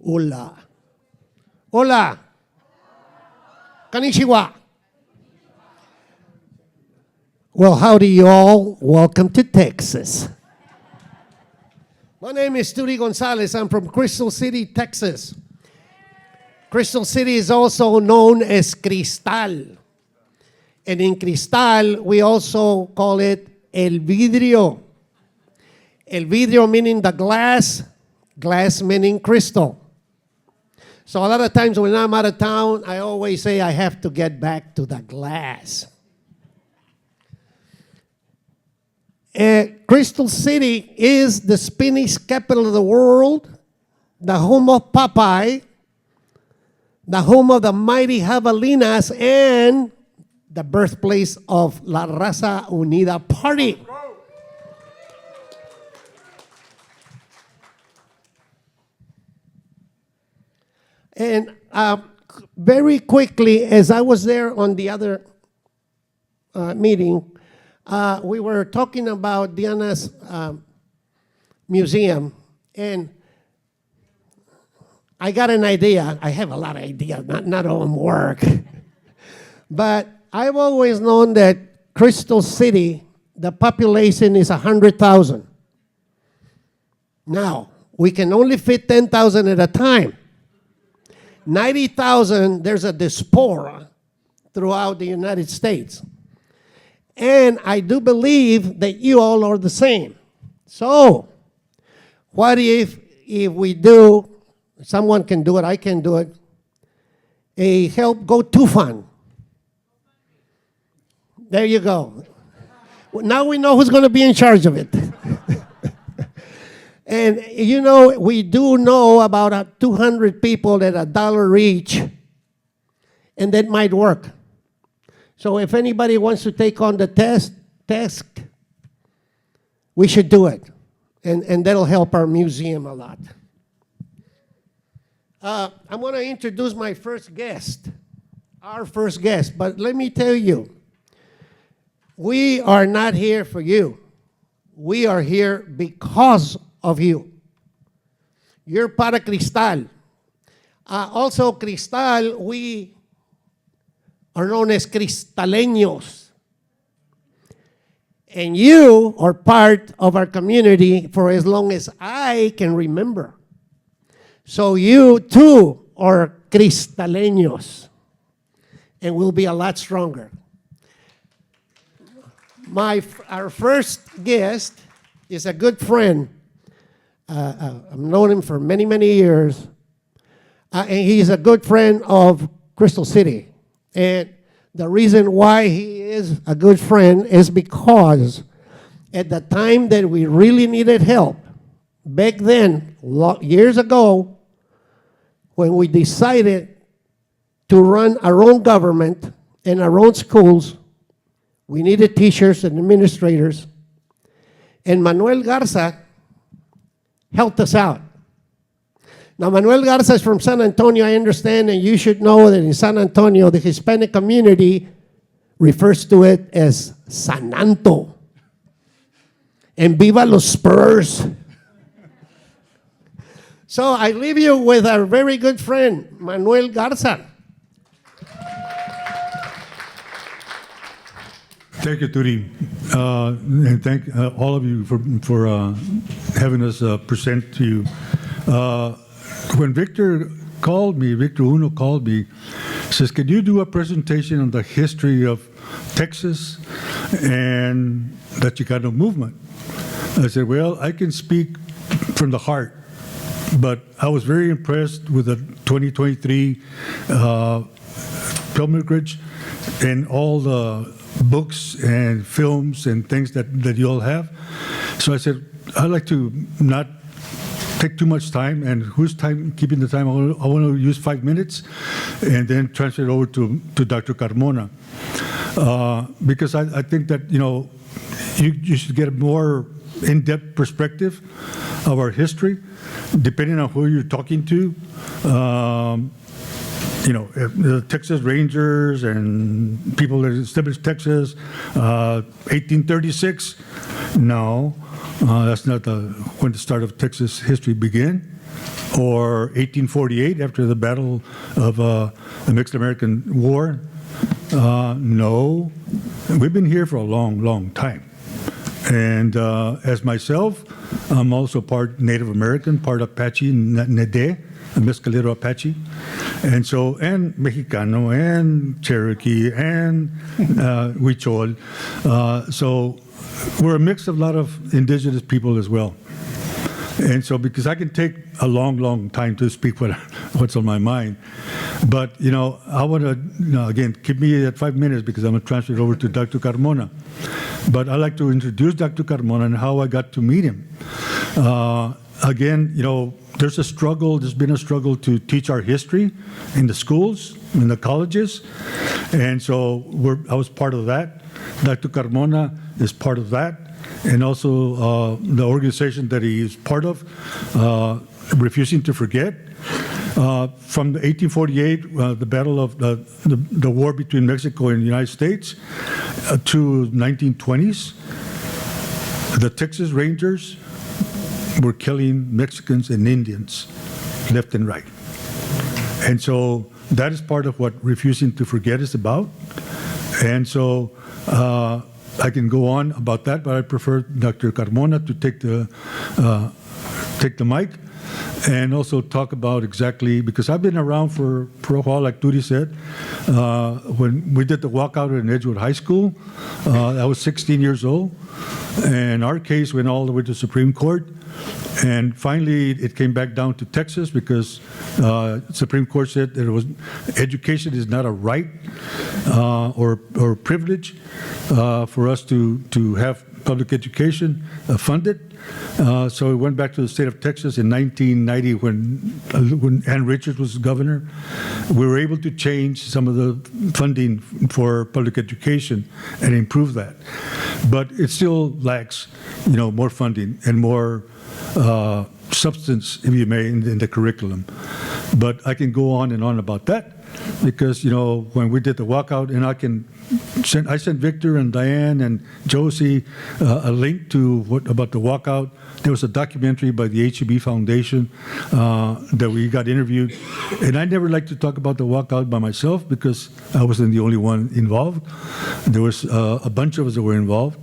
Hola. Hola. Konnichiwa. Well, howdy, y'all. Welcome to Texas. My name is Turi Gonzalez. I'm from Crystal City, Texas. Crystal City is also known as Cristal. And in Cristal, we also call it El Vidrio. El Vidrio meaning the glass, glass meaning crystal. So a lot of times when I'm out of town, I always say I have to get back to the glass. Crystal City is the Spanish capital of the world, the home of Popeye, the home of the mighty Javelinas, and the birthplace of La Raza Unida Party. And very quickly, as I was there on the other meeting, we were talking about Diana's museum, and I got an idea. I have a lot of ideas, not all of them work. But I've always known that Crystal City, the population is 100,000. Now, we can only fit 10,000 at a time. 90,000, there's a diaspora throughout the United States. And I do believe that you all are the same. So, what if we do, someone can do it, I can do it, a Help Go To Fund. There you go. Now we know who's going to be in charge of it. And you know, we do know about 200 people at $1 each, and that might work. So if anybody wants to take on the task, we should do it. And that'll help our museum a lot. I'm going to introduce my first guest, our first guest. But let me tell you, we are not here for you. We are here because of you. You're para Cristal. Also, Cristal, we are known as Cristaleños. And you are part of our community for as long as I can remember. So you too are Cristaleños. And we'll be a lot stronger. Our first guest is a good friend. I've known him for many, many years. And he's a good friend of Crystal City. And the reason why he is a good friend is because at the time that we really needed help, back then, years ago, when we decided to run our own government and our own schools, we needed teachers and administrators. And Manuel Garza helped us out. Now, Manuel Garza is from San Antonio, I understand, and you should know that in San Antonio, the Hispanic community refers to it as Sananto. And viva los Spurs. So I leave you with our very good friend, Manuel Garza. Thank you, Turi. And thank all of you for having us present to you. When Victor Uno called me, says, can you do a presentation on the history of Texas and the Chicano movement? I said, well, I can speak from the heart, but I was very impressed with the 2023 pilgrimage and all the books and films and things that you all have. So I said, I'd like to not take too much time, and who's keeping the time? I want to use 5 minutes and then transfer it over to Dr. Carmona. Because I think that, you should get a more in-depth perspective of our history, depending on who you're talking to. The Texas Rangers and people that established Texas, 1836. No, that's not when the start of Texas history began. or 1848 after the Battle of the Mexican-American War? No. We've been here for a long, long time. And as myself, I'm also part Native American, part Apache, Nede, a Mescalero Apache. And so, and Mexicano, and Cherokee, and Huichol. So we're a mix of a lot of indigenous people as well. And so, because I can take a long, long time to speak what's on my mind, but, I want to, again, keep me at 5 minutes because I'm going to transfer it over to Dr. Carmona. But I'd like to introduce Dr. Carmona and how I got to meet him. Again, there's been a struggle to teach our history in the schools, in the colleges. And so I was part of that. Dr. Carmona is part of that. And also the organization that he is part of, Refusing to Forget. From the 1848, the battle of the war between Mexico and the United States, to 1920s, the Texas Rangers were killing Mexicans and Indians left and right. And so that is part of what Refusing to Forget is about. And so I can go on about that, but I prefer Dr. Carmona to take the mic and also talk about exactly, because I've been around for a while, like Turi said. When we did the walkout in Edgewood High School, I was 16 years old, and our case went all the way to Supreme Court. And finally, it came back down to Texas because Supreme Court said that education is not a right or privilege for us to have public education funded. So we went back to the state of Texas in 1990 when Ann Richards was governor. We were able to change some of the funding for public education and improve that. But it still lacks, more funding and more substance, if you may, in the curriculum. But I can go on and on about that because, when we did the walkout, and I sent Victor and Diane and Josie a link to about the walkout. There was a documentary by the HEB Foundation that we got interviewed. And I never like to talk about the walkout by myself because I wasn't the only one involved. There was a bunch of us that were involved.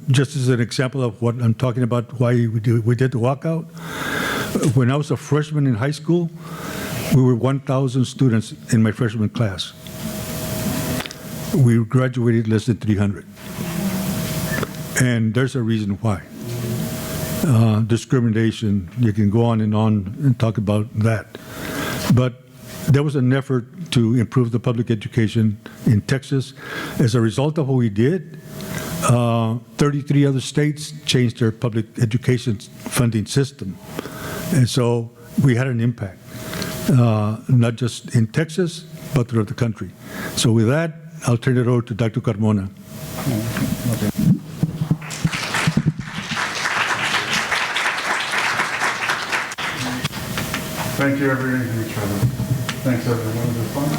Just as an example of what I'm talking about, why we did the walkout. When I was a freshman in high school, we were 1,000 students in my freshman class. We graduated less than 300. And there's a reason why. Discrimination, you can go on and talk about that. But there was an effort to improve the public education in Texas. As a result of what we did, 33 other states changed their public education funding system. And so we had an impact, not just in Texas, but throughout the country. So with that, I'll turn it over to Dr. Carmona. Okay. Thank you, everyone. Thanks, everyone. Was it fun?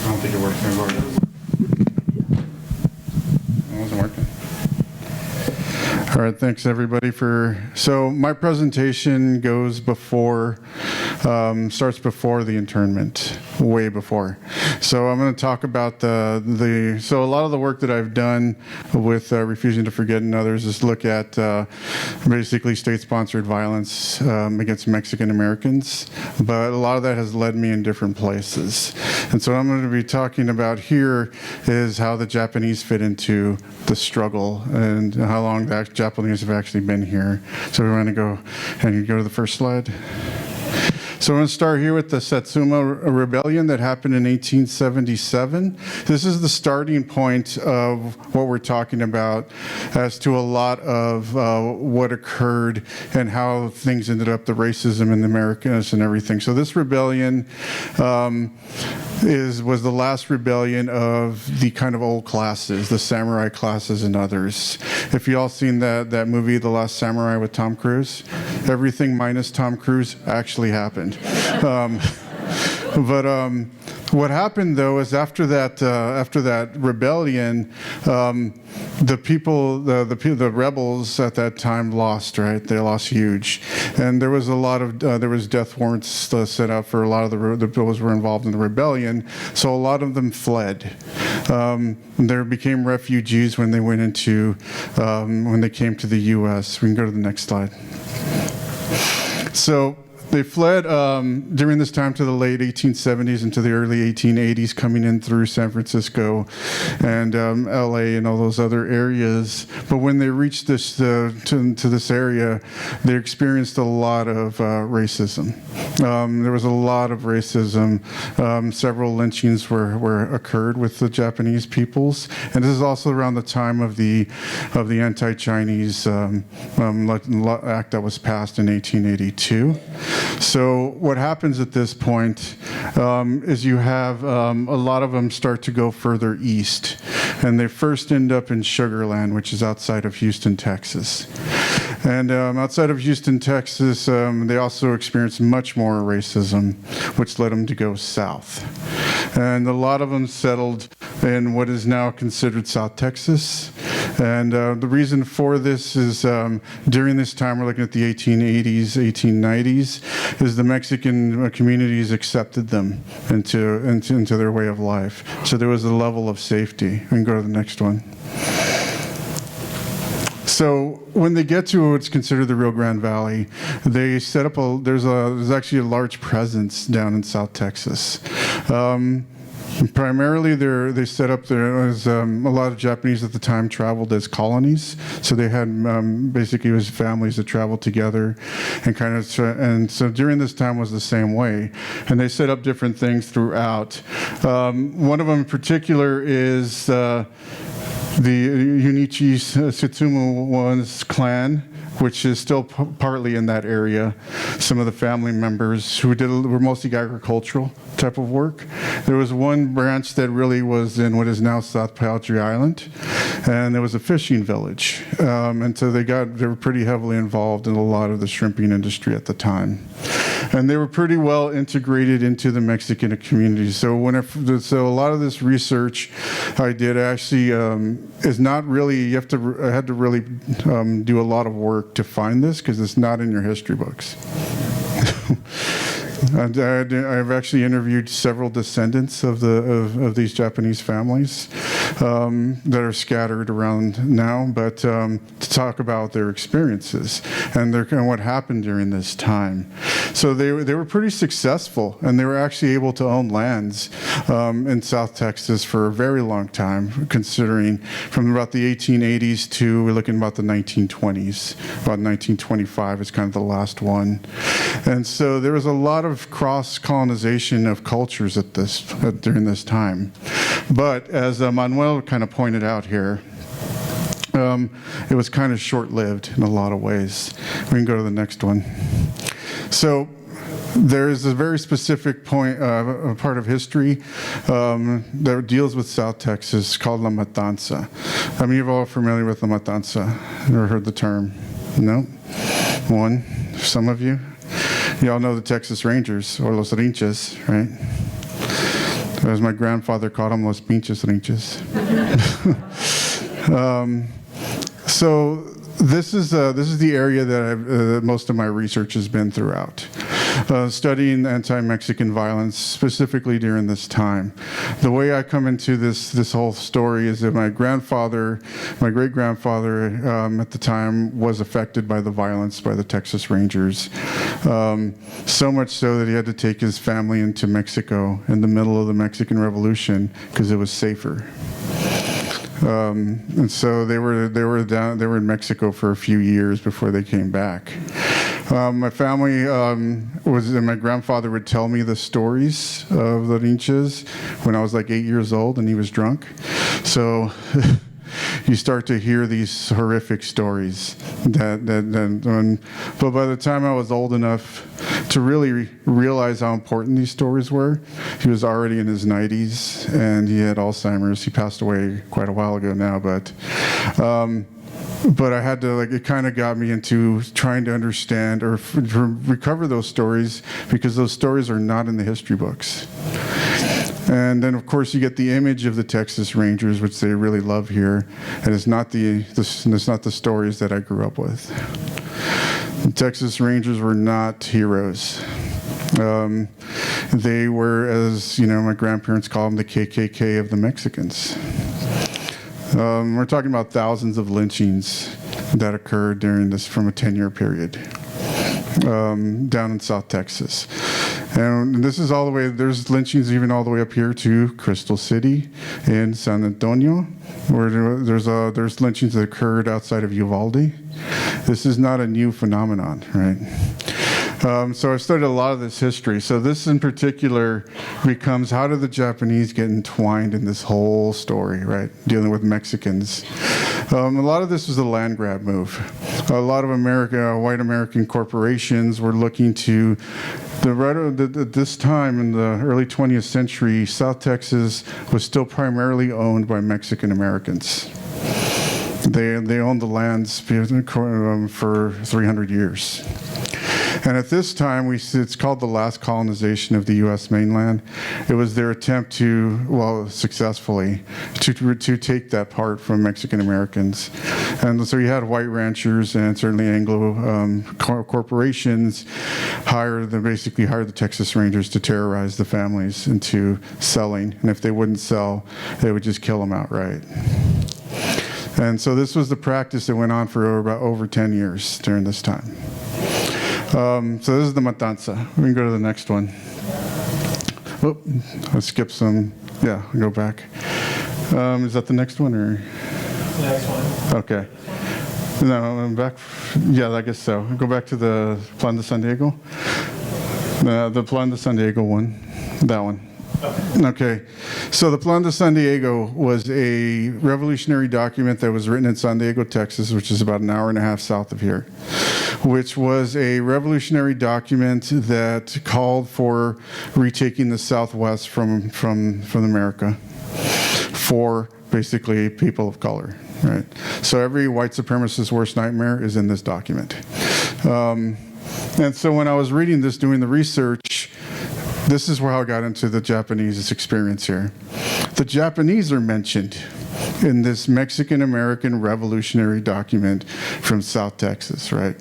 I don't think it works anymore. It wasn't working. All right, thanks everybody so my presentation goes starts before the internment, way before. So I'm going to talk about so a lot of the work that I've done with Refusing to Forget and others is look at basically state-sponsored violence against Mexican Americans, but a lot of that has led me in different places. And so what I'm going to be talking about here is how the Japanese fit into the struggle and how long the Japanese have actually been here. So we want to go to the first slide. So I'm going to start here with the Satsuma Rebellion that happened in 1877. This is the starting point of what we're talking about as to a lot of what occurred and how things ended up, the racism in the Americas and everything. So this rebellion was the last rebellion of the kind of old classes, the samurai classes and others. If you all seen that movie, The Last Samurai with Tom Cruise, everything minus Tom Cruise actually happened. What happened, though, is after that rebellion, the people, the rebels at that time lost. Right, they lost huge, and there was a lot of there was death warrants set out for a lot of those who were involved in the rebellion. So a lot of them fled. They became refugees when they went into when they came to the U.S. We can go to the next slide. So they fled during this time to the late 1870s into the early 1880s, coming in through San Francisco and LA and all those other areas. But when they reached this to this area, they experienced a lot of racism. There was a lot of racism. Several lynchings were occurred with the Japanese peoples, and this is also around the time of the anti-Chinese act that was passed in 1882. So what happens at this point is you have a lot of them start to go further east, and they first end up in Sugar Land, which is outside of Houston, Texas. And outside of Houston, Texas, they also experienced much more racism, which led them to go south. And a lot of them settled in what is now considered South Texas. And the reason for this is during this time, we're looking at the 1880s, 1890s, is the Mexican communities accepted them into their way of life. So there was a level of safety. We can go to the next one. So when they get to what's considered the Rio Grande Valley, they set up there's actually a large presence down in South Texas. Primarily, they set up there as a lot of Japanese at the time traveled as colonies. So they had basically it was families that traveled together, and so during this time was the same way. And they set up different things throughout. One of them in particular is the Junichi Tsutomu one's clan, which is still partly in that area. Some of the family members who were mostly agricultural type of work. There was one branch that really was in what is now South Padre Island, and there was a fishing village. And so they were pretty heavily involved in a lot of the shrimping industry at the time. And they were pretty well integrated into the Mexican community. So so a lot of this research I did actually is not really, I had to really do a lot of work to find this because it's not in your history books. I've actually interviewed several descendants of these Japanese families that are scattered around now, but to talk about their experiences and what happened during this time. So they were pretty successful, and they were actually able to own lands in South Texas for a very long time, considering from about the 1880s to we're looking about the 1920s. About 1925 is kind of the last one. And so there was a lot of cross-colonization of cultures during this time. But as Manuel kind of pointed out here, it was kind of short-lived in a lot of ways. We can go to the next one. So there is a very specific part of history that deals with South Texas called La Matanza. I mean, you're all familiar with La Matanza. Never heard the term? No? One? Some of you? You all know the Texas Rangers, or Los Rinches, right? As my grandfather called them, Los Pinches Rinches. So this is the area that most of my research has been throughout. Studying anti-Mexican violence, specifically during this time. The way I come into this whole story is that my great-grandfather at the time was affected by the violence by the Texas Rangers. So much so that he had to take his family into Mexico in the middle of the Mexican Revolution because it was safer. And so they were in Mexico for a few years before they came back. My family my grandfather would tell me the stories of the Rinches when I was like 8 years old and he was drunk. So you start to hear these horrific stories but by the time I was old enough to really realize how important these stories were, he was already in his 90s and he had Alzheimer's. He passed away quite a while ago now, but I had to, it kind of got me into trying to understand or to recover those stories because those stories are not in the history books. And then, of course, you get the image of the Texas Rangers, which they really love here. And it's not the stories that I grew up with. The Texas Rangers were not heroes. They were, as you know, my grandparents called them, the KKK of the Mexicans. We're talking about thousands of lynchings that occurred during this from a 10-year period down in South Texas. And this is all the way, there's lynchings even all the way up here to Crystal City in San Antonio, where there's lynchings that occurred outside of Uvalde. This is not a new phenomenon, right? So I studied a lot of this history. So this in particular becomes, how did the Japanese get entwined in this whole story, right? Dealing with Mexicans. A lot of this was a land grab move. A lot of white American corporations were looking to, at this time in the early 20th century, South Texas was still primarily owned by Mexican Americans. They owned the lands for 300 years. And at this time, it's called the last colonization of the U.S. mainland. It was their attempt to, well, successfully, to take that part from Mexican Americans. And so you had white ranchers and certainly Anglo corporations basically hired the Texas Rangers to terrorize the families into selling. And if they wouldn't sell, they would just kill them outright. And so this was the practice that went on for over 10 years during this time. So this is the Matanza. We can go to the next one. Whoop, I'll skip some. Yeah, I'll go back. Is that the next one or? Next one. Okay. No, I'm back. Yeah, I guess so. Go back to the Plan de San Diego. The Plan de San Diego one. That one. Okay, so the Plan de San Diego was a revolutionary document that was written in San Diego, Texas, which is about an hour and a half south of here, which was a revolutionary document that called for retaking the Southwest from America for basically people of color, right? So every white supremacist's worst nightmare is in this document. And so when I was reading this, doing the research, this is where I got into the Japanese experience here. The Japanese are mentioned in this Mexican-American revolutionary document from South Texas, right?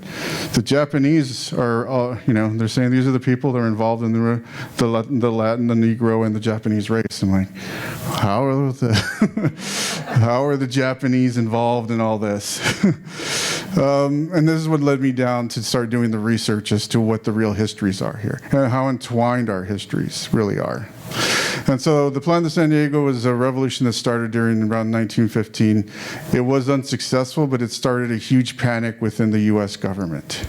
The Japanese are, they're saying these are the people that are involved in the Latin, the Negro, and the Japanese race. I'm like, how are the Japanese involved in all this? And this is what led me down to start doing the research as to what the real histories are here and how entwined our histories really are. And so the Plan de San Diego was a revolution that started during around 1915. It was unsuccessful, but it started a huge panic within the U.S. government.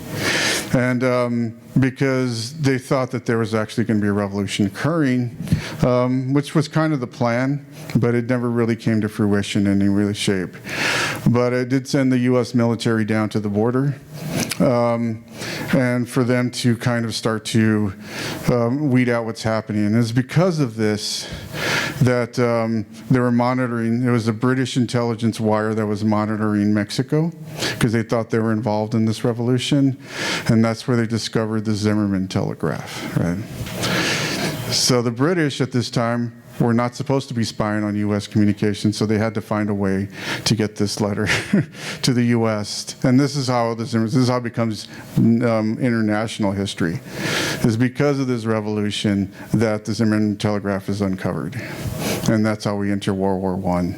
And because they thought that there was actually going to be a revolution occurring, which was kind of the plan, but it never really came to fruition in any real shape. But it did send the U.S. military down to the border, and for them to kind of start to weed out what's happening. And it's because of this that they were monitoring. It was a British intelligence wire that was monitoring Mexico because they thought they were involved in this revolution. And that's where they discovered the Zimmerman telegraph, right? So the British at this time were not supposed to be spying on U.S. communications, so they had to find a way to get this letter to the U.S. And this is how it becomes international history. It's because of this revolution that the Zimmerman telegraph is uncovered, and that's how we enter World War I.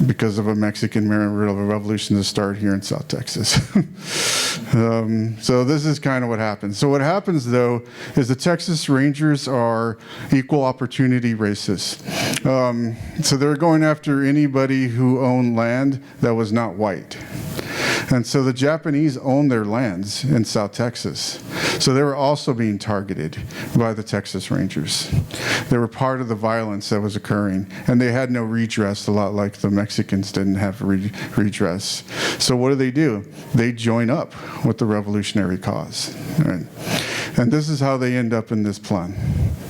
Because of a Mexican revolution that started here in South Texas. So this is kind of what happens. So what happens, though, is the Texas Rangers are equal opportunity racists. So they're going after anybody who owned land that was not white. And so the Japanese owned their lands in South Texas. So they were also being targeted by the Texas Rangers. They were part of the violence that was occurring, and they had no redress, a lot like the Mexicans didn't have redress. So what do? They join up with the revolutionary cause. Right? And this is how they end up in this plan.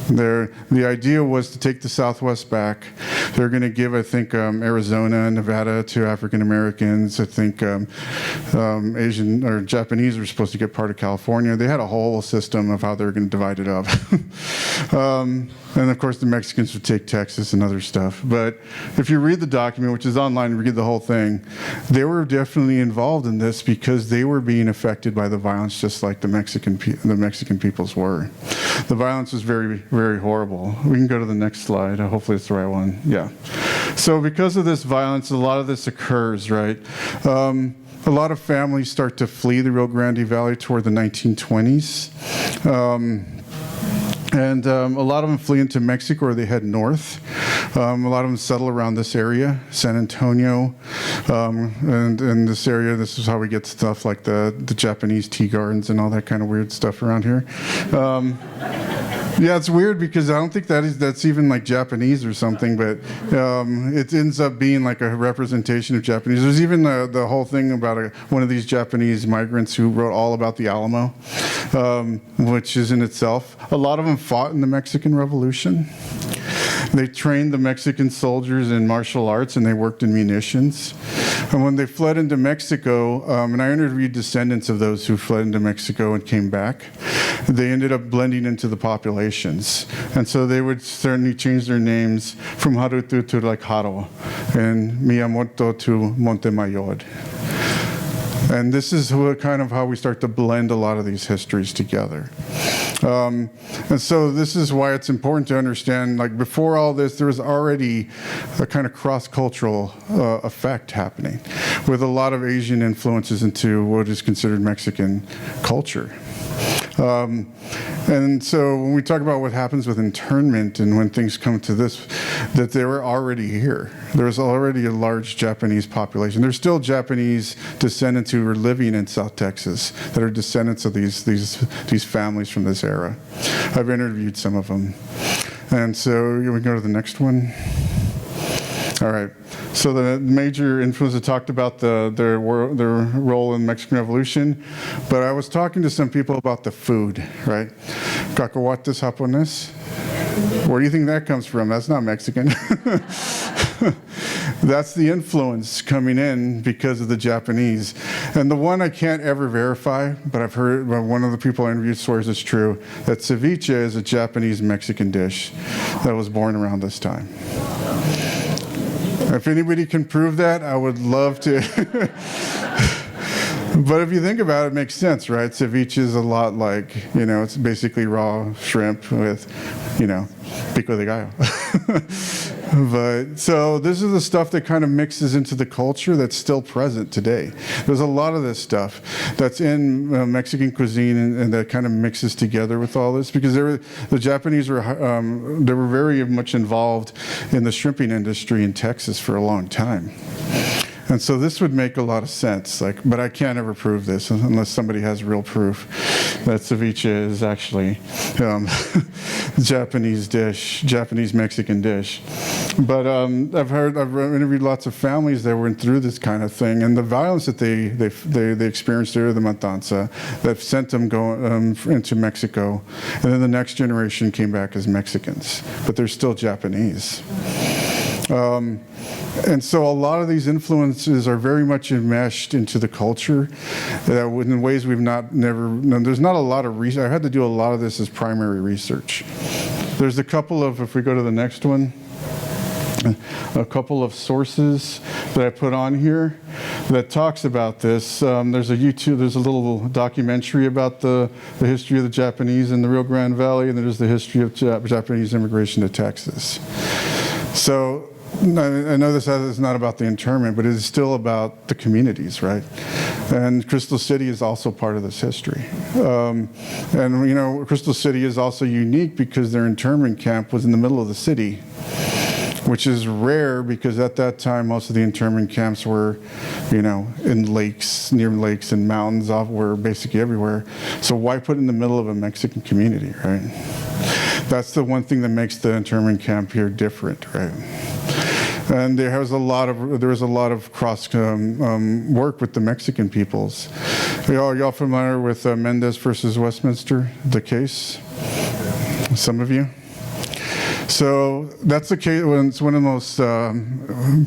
The idea was to take the Southwest back. They're going to give, I think, Arizona and Nevada to African Americans. I think Asian or Japanese were supposed to get part of California. They had a whole system of how they were going to divide it up. And of course, the Mexicans would take Texas and other stuff. But if you read the document, which is online, and read the whole thing, they were definitely involved in this because they were being affected by the violence just like the Mexican peoples were. The violence was very, very horrible. We can go to the next slide. Hopefully it's the right one. Yeah. So because of this violence, a lot of this occurs, right? A lot of families start to flee the Rio Grande Valley toward the 1920s. And a lot of them flee into Mexico or they head north. A lot of them settle around this area, San Antonio, and in this area, this is how we get stuff like the Japanese tea gardens and all that kind of weird stuff around here. Yeah, it's weird because I don't think that's even like Japanese or something, but it ends up being like a representation of Japanese. There's even the whole thing about one of these Japanese migrants who wrote all about the Alamo, which is in itself. A lot of them fought in the Mexican Revolution. They trained the Mexican soldiers in martial arts and they worked in munitions. And when they fled into Mexico, and I interviewed descendants of those who fled into Mexico and came back, they ended up blending into the populations. And so they would certainly change their names from Harutu to like Haro, and Miyamoto to Montemayor. And this is kind of how we start to blend a lot of these histories together. And so this is why it's important to understand, like before all this, there was already a kind of cross-cultural effect happening with a lot of Asian influences into what is considered Mexican culture. And so when we talk about what happens with internment and when things come to this, that they were already here. There's already a large Japanese population. There's still Japanese descendants who are living in South Texas that are descendants of these families from this era. I've interviewed some of them. And so we go to the next one. All right. So the major influences talked about their role in the Mexican Revolution, but I was talking to some people about the food, right? Cacahuates japonés. Where do you think that comes from? That's not Mexican. That's the influence coming in because of the Japanese. And the one I can't ever verify, but I've heard one of the people I interviewed swears it's true, that ceviche is a Japanese Mexican dish that was born around this time. If anybody can prove that, I would love to. But if you think about it, it makes sense, right? Ceviche is a lot like, it's basically raw shrimp with, pico de gallo. But so this is the stuff that kind of mixes into the culture that's still present today. There's a lot of this stuff that's in Mexican cuisine and that kind of mixes together with all this because the Japanese were they were very much involved in the shrimping industry in Texas for a long time. And so this would make a lot of sense, but I can't ever prove this unless somebody has real proof that ceviche is actually Japanese Mexican dish. But I've interviewed lots of families that went through this kind of thing, and the violence that they experienced there, the matanza, that sent them going into Mexico, and then the next generation came back as Mexicans, but they're still Japanese. And so a lot of these influences are very much enmeshed into the culture in ways we've never known. There's not a lot of research. I had to do a lot of this as primary research. There's a couple of, if we go to the next one, a couple of sources that I put on here that talks about this. There's a little documentary about the history of the Japanese in the Rio Grande Valley, and there's the history of Japanese immigration to Texas. So I know this is not about the internment, but it is still about the communities, right? And Crystal City is also part of this history. And Crystal City is also unique because their internment camp was in the middle of the city, which is rare because at that time most of the internment camps were, in lakes, near lakes and mountains, were basically everywhere. So why put it in the middle of a Mexican community, right? That's the one thing that makes the internment camp here different, right? And there was a lot of cross work with the Mexican peoples. Y'all familiar with Mendez versus Westminster, the case? Some of you? So that's the case. It's one of the most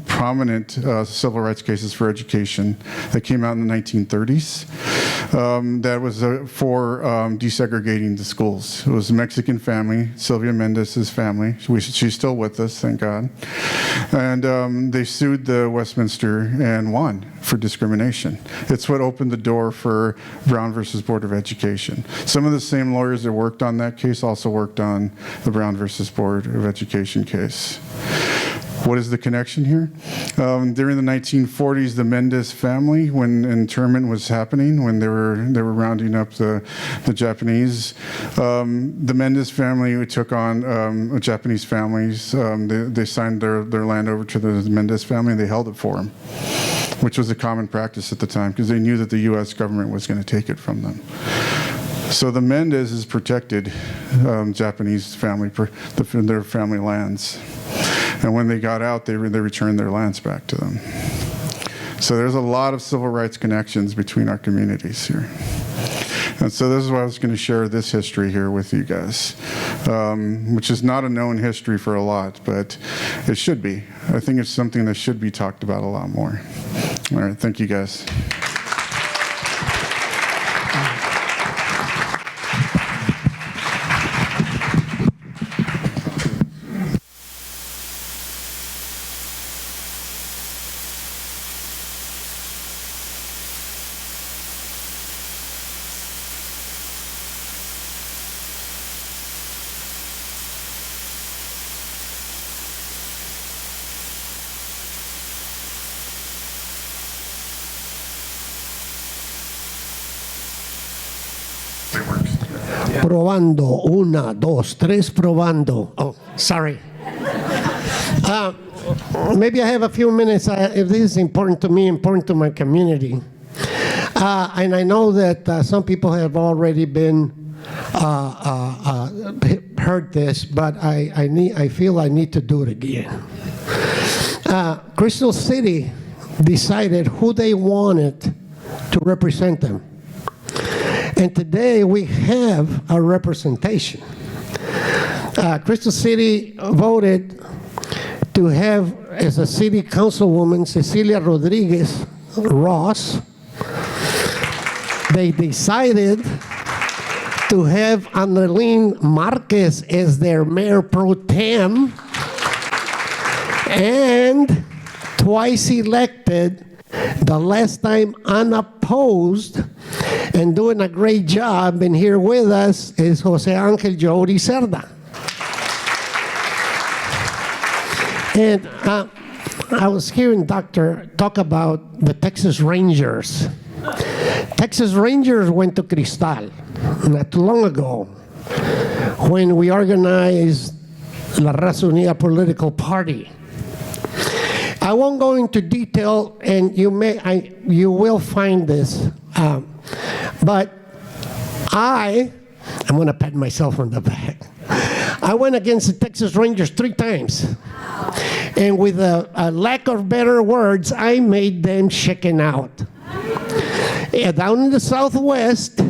prominent civil rights cases for education that came out in the 1930s. That was for desegregating the schools. It was a Mexican family, Sylvia Mendez's family. She's still with us, thank God. And they sued the Westminster and won for discrimination. It's what opened the door for Brown versus Board of Education. Some of the same lawyers that worked on that case also worked on the Brown versus Board of Education case. What is the connection here? During the 1940s, the Mendez family, when internment was happening, when they were rounding up the Japanese, the Mendez family took on Japanese families. They signed their land over to the Mendez family, and they held it for them, which was a common practice at the time because they knew that the U.S. government was going to take it from them. So the Mendezes protected Japanese family, their family lands. And when they got out, they returned their lands back to them. So there's a lot of civil rights connections between our communities here. And so this is why I was going to share this history here with you guys, which is not a known history for a lot, but it should be. I think it's something that should be talked about a lot more. All right, thank you guys. Probando. 1, 2, 3, probando. Oh, sorry. Maybe I have a few minutes. If this is important to me, important to my community. And I know that some people have already been heard this, but I feel I need to do it again. Crystal City decided who they wanted to represent them. And today we have a representation. Crystal City voted to have as a city councilwoman Cecilia Rodriguez Ross. They decided to have Annalyn Marquez as their mayor pro tem, and twice elected, the last time unopposed, and doing a great job, and here with us is Jose Angel Jody Cerda. And I was hearing Doctor talk about the Texas Rangers. Texas Rangers went to Cristal not too long ago when we organized La Raza Unida political party. I won't go into detail, and you will find this. But I'm going to pat myself on the back. I went against the Texas Rangers 3 times. And with a lack of better words, I made them chicken out. Down in the Southwest,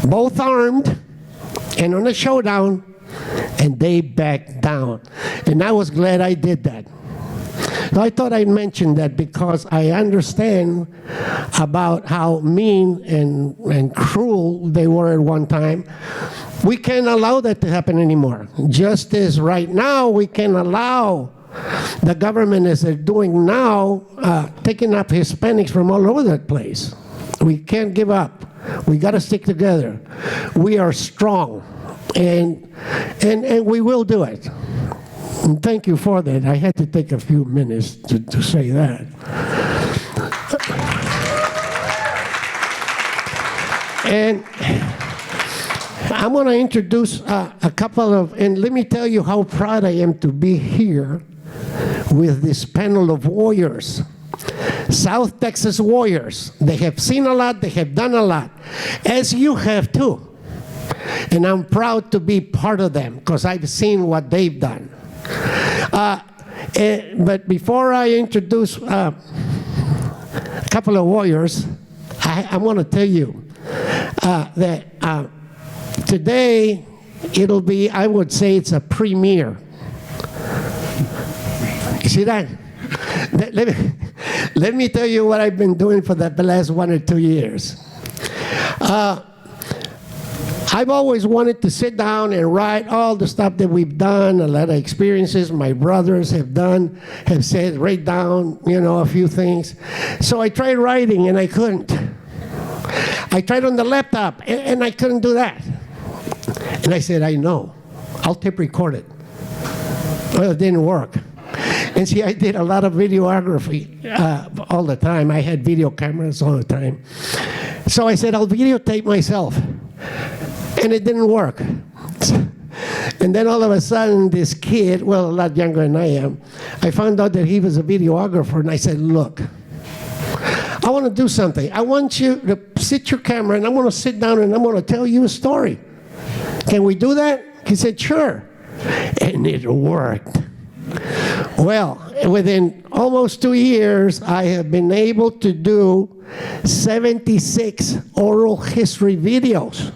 both armed, and on a showdown, and they backed down. And I was glad I did that. So I thought I'd mention that because I understand about how mean and cruel they were at one time. We can't allow that to happen anymore. Just as right now we can allow the government, as they're doing now, taking up Hispanics from all over that place. We can't give up. We got to stick together. We are strong, and we will do it. And thank you for that. I had to take a few minutes to say that. And I'm going to introduce a couple of, and let me tell you how proud I am to be here with this panel of warriors. South Texas warriors. They have seen a lot, they have done a lot, as you have too. And I'm proud to be part of them because I've seen what they've done. But before I introduce a couple of warriors, I want to tell you that today it'll be, I would say it's a premiere. You see that? Let me tell you what I've been doing for the last 1 or 2 years. I've always wanted to sit down and write all the stuff that we've done, a lot of experiences my brothers have done, have said, write down, a few things. So I tried writing and I couldn't. I tried on the laptop and I couldn't do that. And I said, I know, I'll tape record it. Well, it didn't work. And see, I did a lot of videography all the time. I had video cameras all the time. So I said, I'll videotape myself. And it didn't work. And then all of a sudden, this kid, well, a lot younger than I am, I found out that he was a videographer, and I said, look, I want to do something. I want you to sit your camera, and I'm going to sit down, and I'm going to tell you a story. Can we do that? He said, sure. And it worked. Well, within almost 2 years, I have been able to do 76 oral history videos.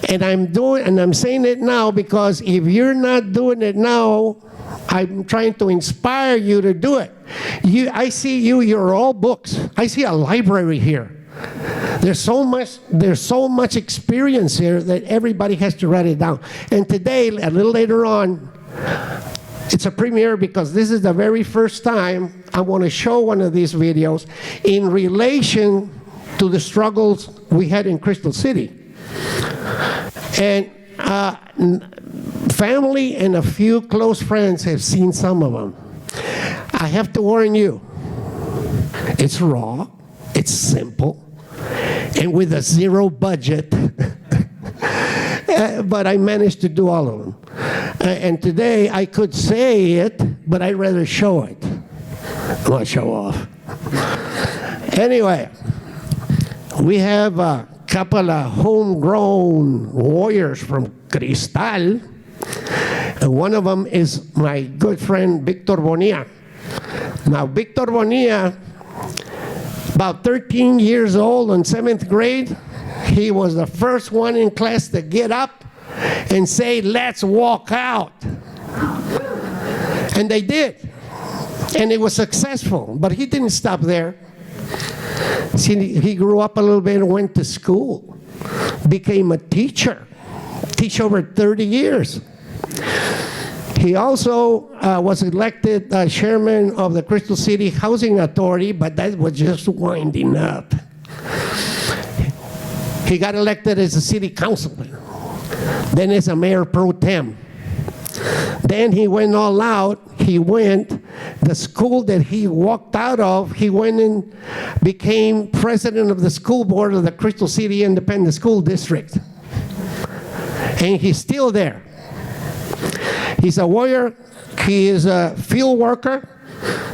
And I'm saying it now because if you're not doing it now, I'm trying to inspire you to do it. I see you're all books. I see a library here. There's so much experience here that everybody has to write it down. And today, a little later on, it's a premiere because this is the very first time I want to show one of these videos in relation to the struggles we had in Crystal City. And family and a few close friends have seen some of them. I have to warn you, it's raw, it's simple, and with a zero budget, but I managed to do all of them. And today I could say it, but I'd rather show it. I want to show off. Anyway, we have a couple of homegrown warriors from Cristal. One of them is my good friend, Victor Bonilla. Now, Victor Bonilla, about 13 years old in 7th grade, he was the first one in class to get up and say, let's walk out. And they did. And it was successful, but he didn't stop there. See, he grew up a little bit and went to school, became a teacher, teach over 30 years. He also was elected chairman of the Crystal City Housing Authority, but that was just winding up. He got elected as a city councilman, then as a mayor pro tem. Then he went all out. The school that he walked out of, he went and became president of the school board of the Crystal City Independent School District. And he's still there. He's a warrior. He is a field worker.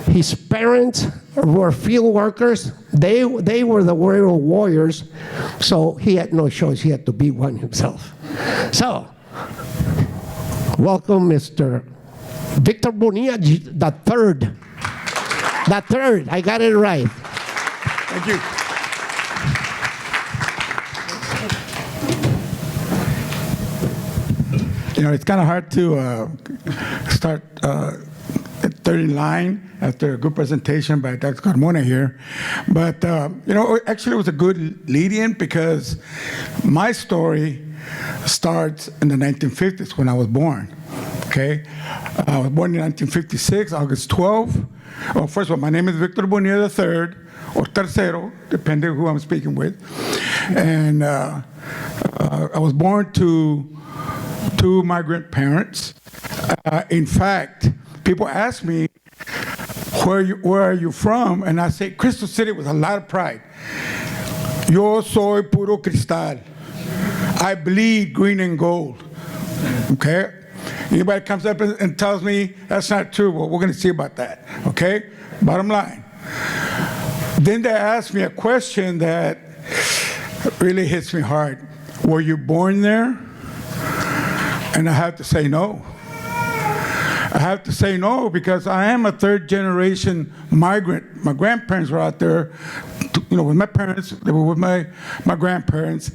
His parents were field workers. They were the warriors, so he had no choice. He had to be one himself. So, welcome, Mr. Victor Bonilla the third. The third, I got it right. Thank you. It's kind of hard to start at third in line after a good presentation by Dr. Carmona here. But, actually it was a good lead-in because my story starts in the 1950s when I was born. Okay, I was born in 1956, August 12. Well, first of all, my name is Victor Bonilla III, or Tercero, depending on who I'm speaking with. And I was born to two migrant parents. In fact, people ask me, where are you from? And I say, Crystal City with a lot of pride. Yo soy puro cristal. I bleed green and gold. Okay? Anybody comes up and tells me that's not true, well, we're going to see about that, okay? Bottom line. Then they asked me a question that really hits me hard. Were you born there? And I have to say no. I have to say no because I am a third-generation migrant. My grandparents were out there, with my parents. They were with my grandparents.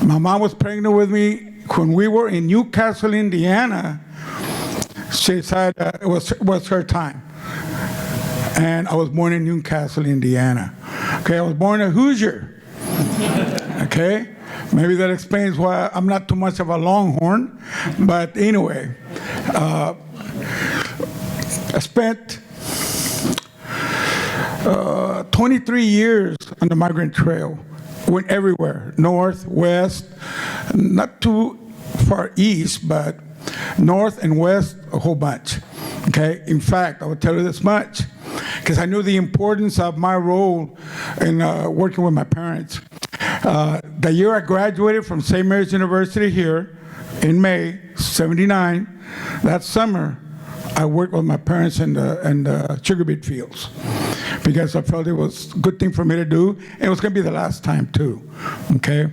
My mom was pregnant with me when we were in Newcastle, Indiana, she said it was her time. And I was born in Newcastle, Indiana. Okay, I was born a Hoosier. Okay, maybe that explains why I'm not too much of a Longhorn. But anyway, I spent 23 years on the Migrant Trail. Went everywhere, north, west, not too far east, but north and west, a whole bunch. Okay, in fact, I will tell you this much, because I knew the importance of my role in working with my parents. The year I graduated from St. Mary's University here in May, '79, that summer, I worked with my parents in the sugar beet fields because I felt it was a good thing for me to do, and it was going to be the last time too, okay?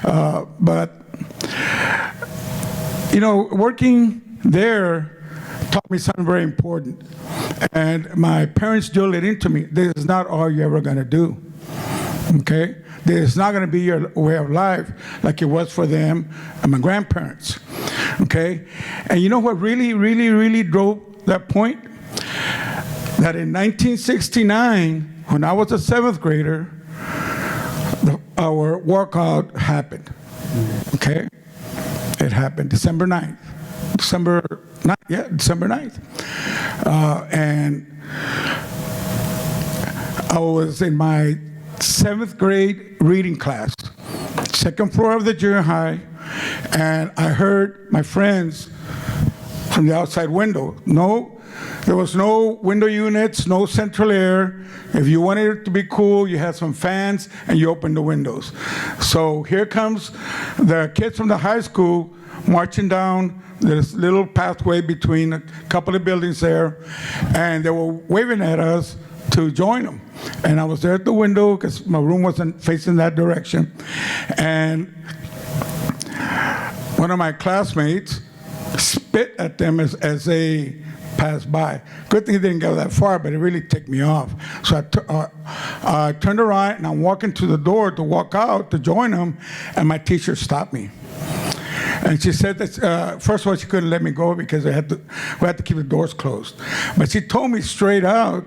But, you know, working there taught me something very important, and my parents drilled it into me. This is not all you're ever going to do, okay? This is not going to be your way of life like it was for them and my grandparents, okay? And you know what really, really, really drove that point? That in 1969, when I was a 7th grader, our walkout happened, okay? It happened December 9th. December 9th. And I was in my 7th grade reading class, 2nd floor of the junior high, and I heard my friends from the outside window. There was no window units, no central air. If you wanted it to be cool, you had some fans and you opened the windows. So here comes the kids from the high school marching down this little pathway between a couple of buildings there, and they were waving at us to join them. And I was there at the window because my room wasn't facing that direction. And one of my classmates spit at them as they passed by. Good thing it didn't go that far, but it really ticked me off. So I turned around and I'm walking to the door to walk out to join them, and my teacher stopped me. And she said that, first of all, she couldn't let me go because we had to keep the doors closed. But she told me straight out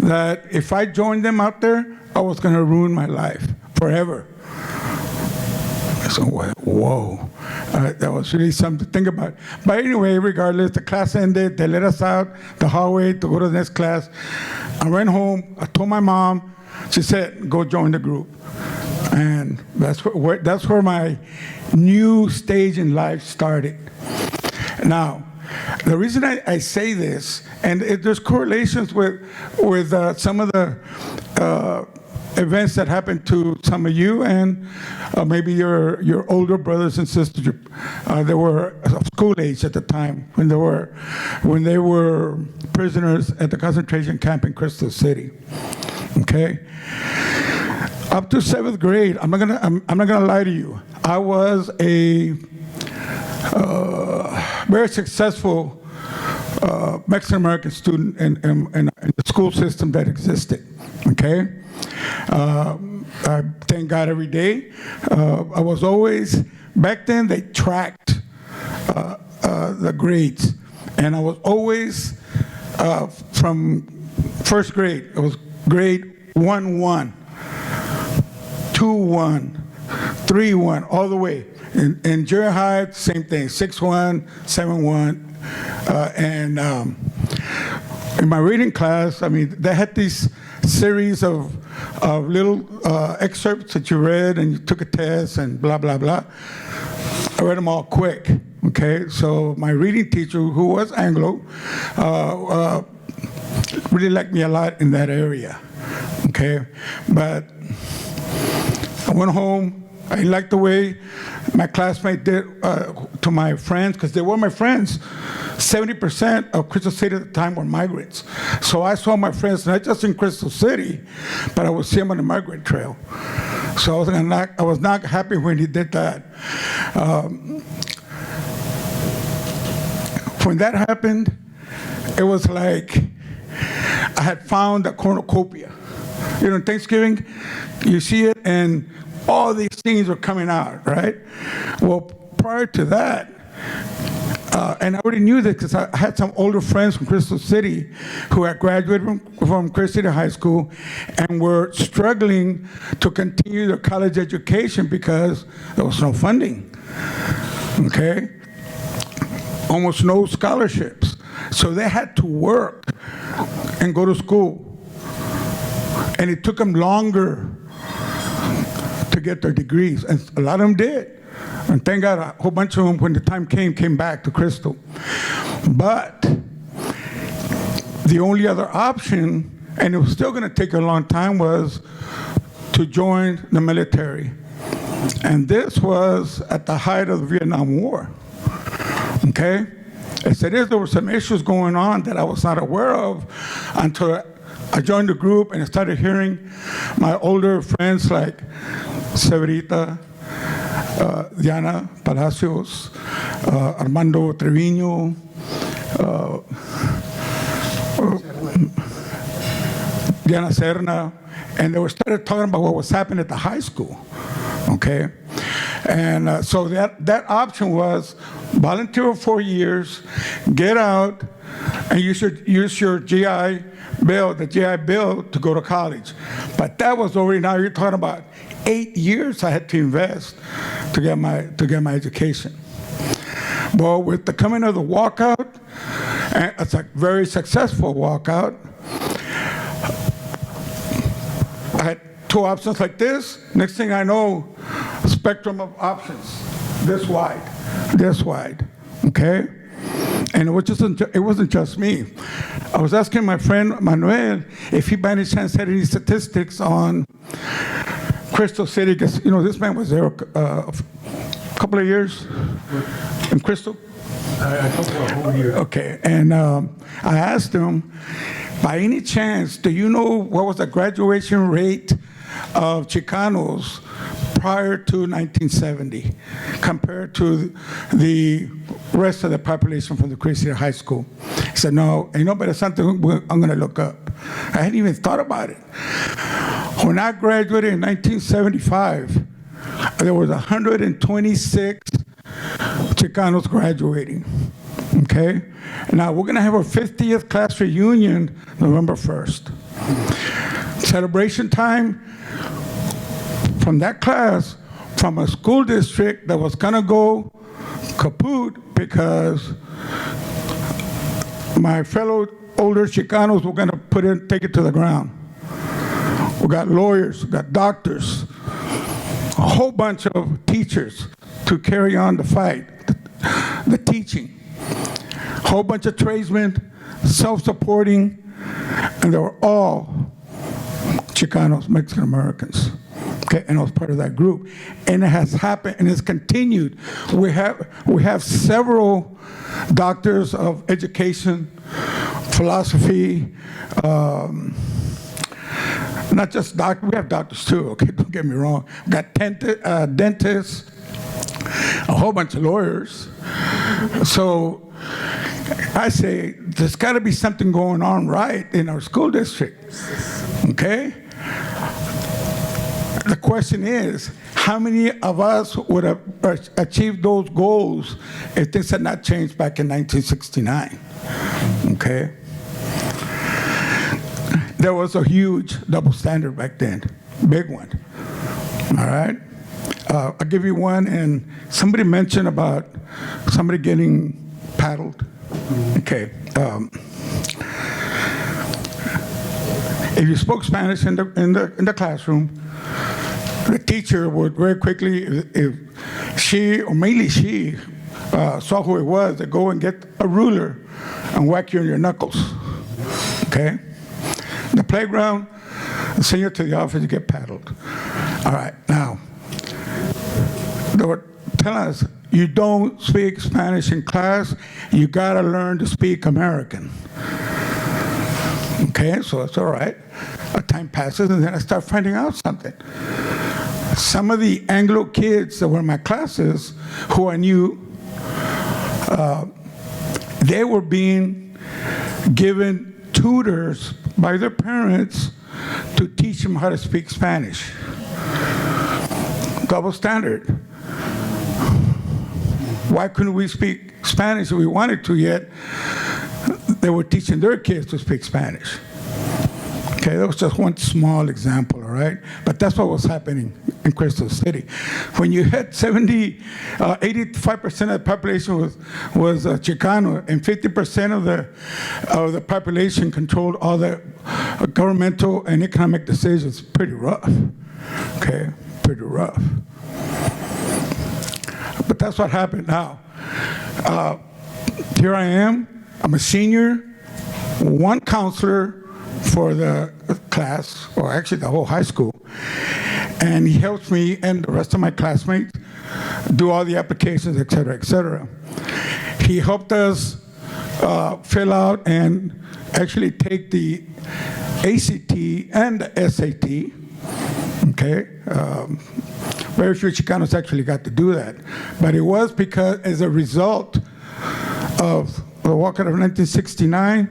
that if I joined them out there, I was going to ruin my life forever. So, whoa, that was really something to think about. But anyway, regardless, the class ended. They let us out the hallway to go to the next class. I ran home. I told my mom. She said, go join the group. And that's where my new stage in life started. Now, the reason I say this, and there's correlations with some of the events that happened to some of you and maybe your older brothers and sisters. They were of school age at the time when they were prisoners at the concentration camp in Crystal City. Okay. Up to 7th grade, I'm not gonna lie to you. I was a very successful Mexican American student in the school system that existed. Okay, I thank God every day. I was always, back then they tracked the grades, and I was always from 1st grade. It was grade 1-1. 2-1, 3-1, all the way. In junior high, same thing, 6-1, 7-1. And in my reading class, I mean, they had these series of little excerpts that you read and you took a test and blah, blah, blah. I read them all quick, okay? So my reading teacher, who was Anglo, really liked me a lot in that area, okay? But I went home. I liked the way my classmate did to my friends, because they were my friends. 70% of Crystal City at the time were migrants. So I saw my friends not just in Crystal City, but I would see them on the Migrant Trail. So I was not happy when he did that. When that happened, it was like I had found a cornucopia. You know, Thanksgiving, you see it, and all these things are coming out, right? Well, prior to that, and I already knew this because I had some older friends from Crystal City who had graduated from Crystal City High School and were struggling to continue their college education because there was no funding, okay? Almost no scholarships. So they had to work and go to school. And it took them longer to get their degrees, and a lot of them did. And thank God a whole bunch of them, when the time came back to Crystal. But the only other option, and it was still going to take a long time, was to join the military. And this was at the height of the Vietnam War, okay? As it is, there were some issues going on that I was not aware of until I joined the group and I started hearing my older friends like Severita, Diana Palacios, Armando Trevino, Diana Serna, and they were started talking about what was happening at the high school, okay? And so that option was volunteer for 4 years, get out, and you should use your GI Bill, the GI Bill, to go to college. But that was already, now you're talking about 8 years I had to invest to get my education. Well, with the coming of the walkout, and it's a very successful walkout, I had 2 options like this. Next thing I know, spectrum of options, this wide, okay? And it wasn't just me. I was asking my friend Manuel if he by any chance had any statistics on Crystal City, because this man was there a couple of years in Crystal. I talked about a whole year. Okay, and I asked him, by any chance, do you know what was the graduation rate of Chicanos prior to 1970 compared to the rest of the population from the Crystal City High School? He said, no, but it's something I'm going to look up. I hadn't even thought about it. When I graduated in 1975, there was 126 Chicanos graduating, okay? Now, we're going to have our 50th class reunion November 1st. Celebration time from that class, from a school district that was going to go kaput because my fellow older Chicanos were going to take it to the ground. We got lawyers, we got doctors, a whole bunch of teachers to carry on the fight, the teaching. A whole bunch of tradesmen, self-supporting, and they were all Chicanos, Mexican Americans. Okay, and I was part of that group. And it has happened and it's continued. We have several doctors of education, philosophy, not just doctors, we have doctors too, okay, don't get me wrong. We got dentists, a whole bunch of lawyers. So I say, there's got to be something going on right in our school district, okay? The question is, how many of us would have achieved those goals if things had not changed back in 1969, okay? There was a huge double standard back then, big one, all right? I'll give you one, and somebody mentioned about somebody getting paddled. Okay. If you spoke Spanish in the classroom, the teacher would very quickly, if she, or mainly she, saw who it was, they'd go and get a ruler and whack you on your knuckles, okay? The playground, send you to the office, you get paddled. All right, now, they were telling us, you don't speak Spanish in class, you gotta learn to speak American. Okay, so it's all right. Time passes, and then I start finding out something. Some of the Anglo kids that were in my classes, who I knew, they were being given tutors by their parents to teach them how to speak Spanish. Double standard. why couldn't we speak Spanish if we wanted to, yet they were teaching their kids to speak Spanish. Okay, that was just one small example, all right? But that's what was happening in Crystal City. When you had 85% of the population was Chicano, and 50% of the population controlled all the governmental and economic decisions, pretty rough, okay? Pretty rough. But that's what happened now. Here I am, I'm a senior, one counselor for the class, or actually the whole high school. And he helps me and the rest of my classmates do all the applications, et cetera, et cetera. He helped us fill out and actually take the ACT and the SAT, okay? Very few Chicanos actually got to do that. But it was because, as a result of the walkout of 1969,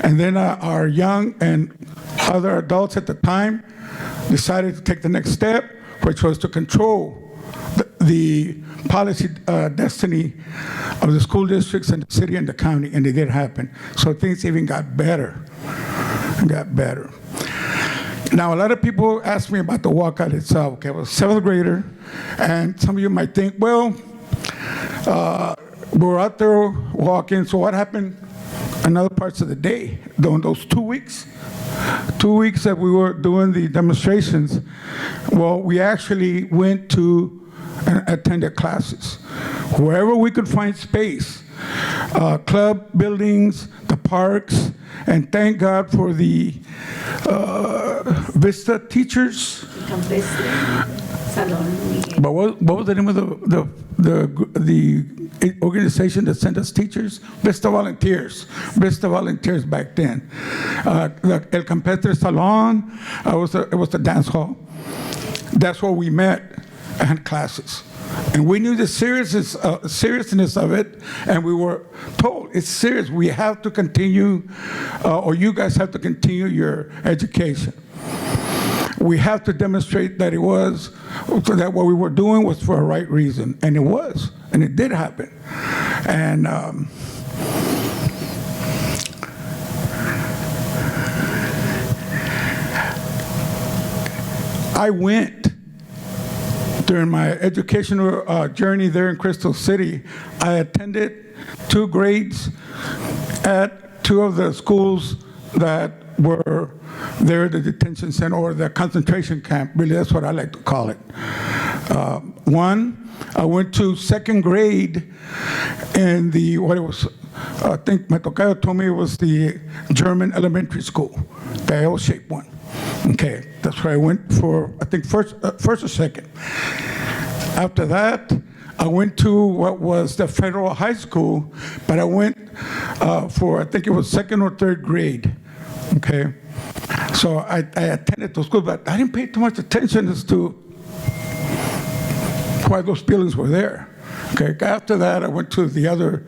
and then our young and other adults at the time decided to take the next step, which was to control the policy destiny of the school districts and the city and the county, and it did happen. So things even got better, Now, a lot of people ask me about the walkout itself. Okay, I was a 7th grader, and some of you might think, well, we were out there walking, so what happened in other parts of the day during those 2 weeks? 2 weeks that we were doing the demonstrations, well, we actually went to and attended classes. Wherever we could find space, club buildings, the parks, and thank God for the Vista teachers. But what was the name of the organization that sent us teachers? Vista Volunteers. Vista Volunteers back then. El Campestre Salon, it was the dance hall. That's where we met and had classes. And we knew the seriousness of it, and we were told, it's serious. We have to continue, or you guys have to continue your education. We have to demonstrate that that what we were doing was for a right reason, and it was, and it did happen. And I went during my educational journey there in Crystal City. I attended 2 grades at 2 of the schools that were there, the detention center or the concentration camp. Really, that's what I like to call it. One, I went to 2nd grade in I think my tocayo told me it was the German elementary school, the L-shaped one. Okay, that's where I went for, I think, first or second. After that, I went to what was the federal high school, but I went for, I think it was 2nd or 3rd grade. Okay, so I attended those schools, but I didn't pay too much attention as to why those buildings were there. Okay, after that, I went to the other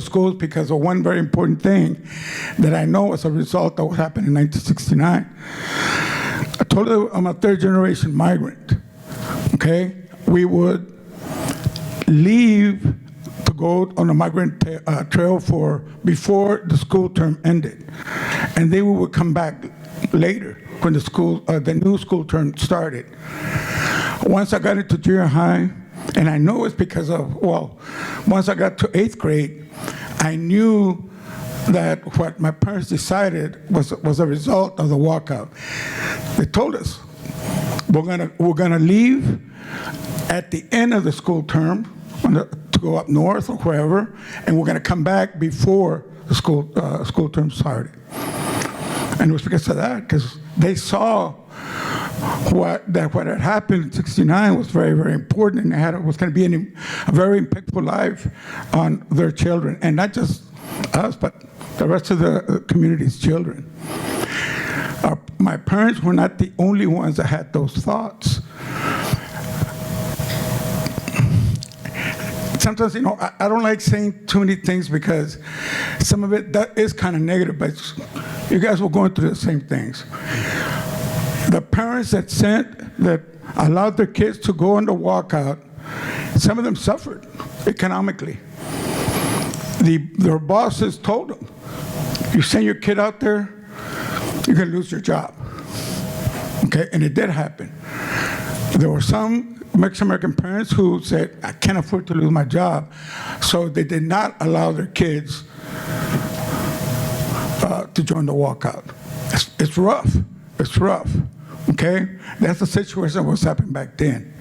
schools because of one very important thing that I know as a result of what happened in 1969. I told you I'm a 3rd-generation migrant. Okay, we would leave to go on a migrant trail before the school term ended, and then we would come back later when the new school term started. Once I got into junior high, and I know it's because of, once I got to 8th grade, I knew that what my parents decided was a result of the walkout. They told us, we're gonna leave at the end of the school term to go up north or wherever, and we're gonna come back before the school term started. And it was because of that, because they saw what had happened in '69 was very, very important, and it was going to be a very impactful life on their children, and not just us, but the rest of the community's children. My parents were not the only ones that had those thoughts. Sometimes, I don't like saying too many things because some of it that is kind of negative, but you guys were going through the same things. The parents that allowed their kids to go on the walkout Some of them suffered economically. Their bosses told them, you send your kid out there, you're going to lose your job. Okay, and it did happen. There were some Mexican-American parents who said, I can't afford to lose my job, so they did not allow their kids to join the walkout. It's rough. It's rough. Okay? That's the situation that was happening back then.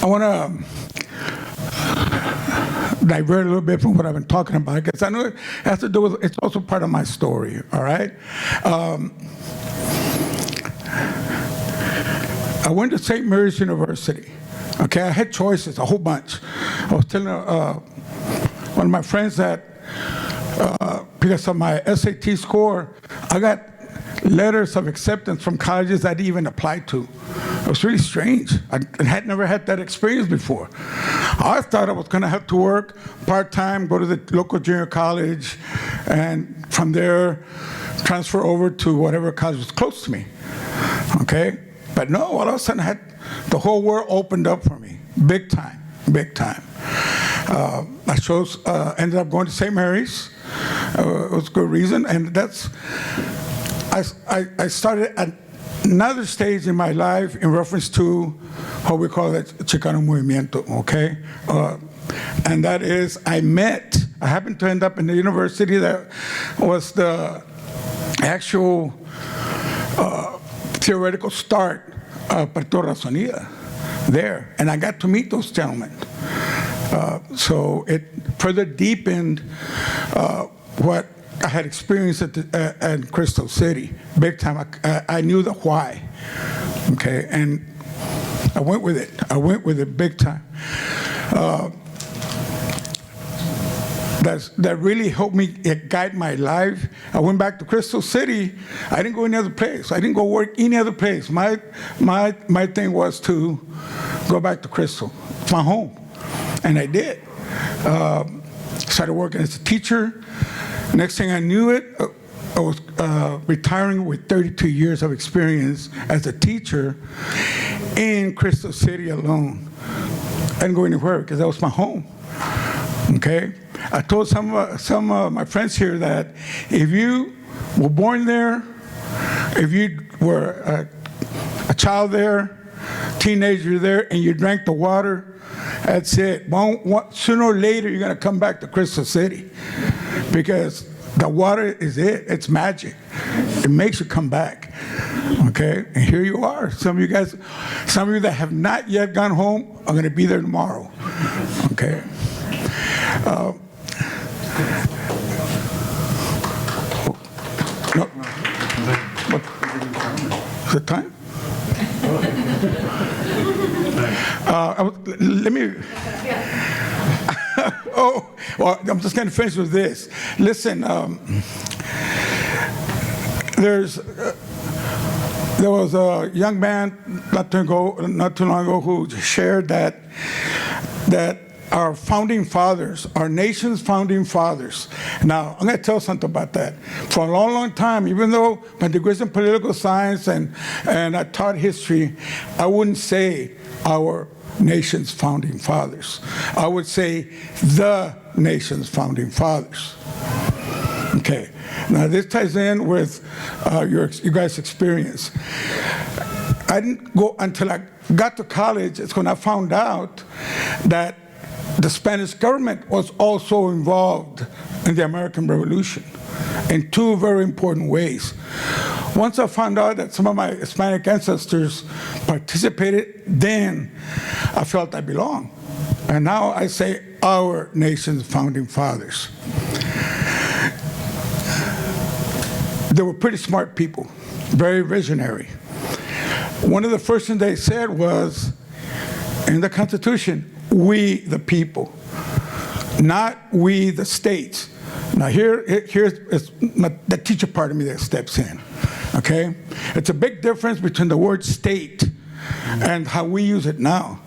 I want to divert a little bit from what I've been talking about, because I know it has to do with, it's also part of my story, all right? I went to St. Mary's University. Okay, I had choices, a whole bunch. I was telling one of my friends that because of my SAT score, I got letters of acceptance from colleges I didn't even apply to. It was really strange. I had never had that experience before. I thought I was going to have to work part-time, go to the local junior college, and from there transfer over to whatever college was close to me. Okay? But no, all of a sudden the whole world opened up for me, big time, big time. I chose, ended up going to St. Mary's. It was a good reason, and I started at another stage in my life in reference to what we call the Chicano Movimiento, okay? And that is, I happened to end up in the university that was the actual theoretical start of Puerto Razonida there, and I got to meet those gentlemen. So it further deepened what I had experienced at Crystal City, big time. I knew the why, okay, and I went with it. I went with it big time. That really helped me guide my life. I went back to Crystal City. I didn't go any other place. I didn't go work any other place. My thing was to go back to Crystal, my home, and I did. Started working as a teacher. Next thing I knew I was retiring with 32 years of experience as a teacher in Crystal City alone. I didn't go anywhere because that was my home. Okay? I told some of my friends here that if you were born there, if you were a child there, teenager there, and you drank the water, that's it. Sooner or later, you're going to come back to Crystal City because the water is it. It's magic. It makes you come back. Okay? And here you are. Some of you that have not yet gone home are going to be there tomorrow. Okay? No. What? Is it time? Let me. Oh, well, I'm just going to finish with this. Listen, there was a young man not too long ago who shared that our founding fathers, our nation's founding fathers. Now, I'm going to tell something about that. For a long, long time, even though my degree is in political science and I taught history, I wouldn't say our nation's founding fathers. I would say the nation's founding fathers. Okay. Now, this ties in with you guys' experience. I didn't go until I got to college, it's when I found out that the Spanish government was also involved in the American Revolution in two very important ways. Once I found out that some of my Hispanic ancestors participated, then I felt I belonged. And now I say our nation's founding fathers. They were pretty smart people, very visionary. One of the first things they said was, in the Constitution, we the people, not we the states. Now here's the teacher part of me that steps in, okay? It's a big difference between the word state and how we use it now.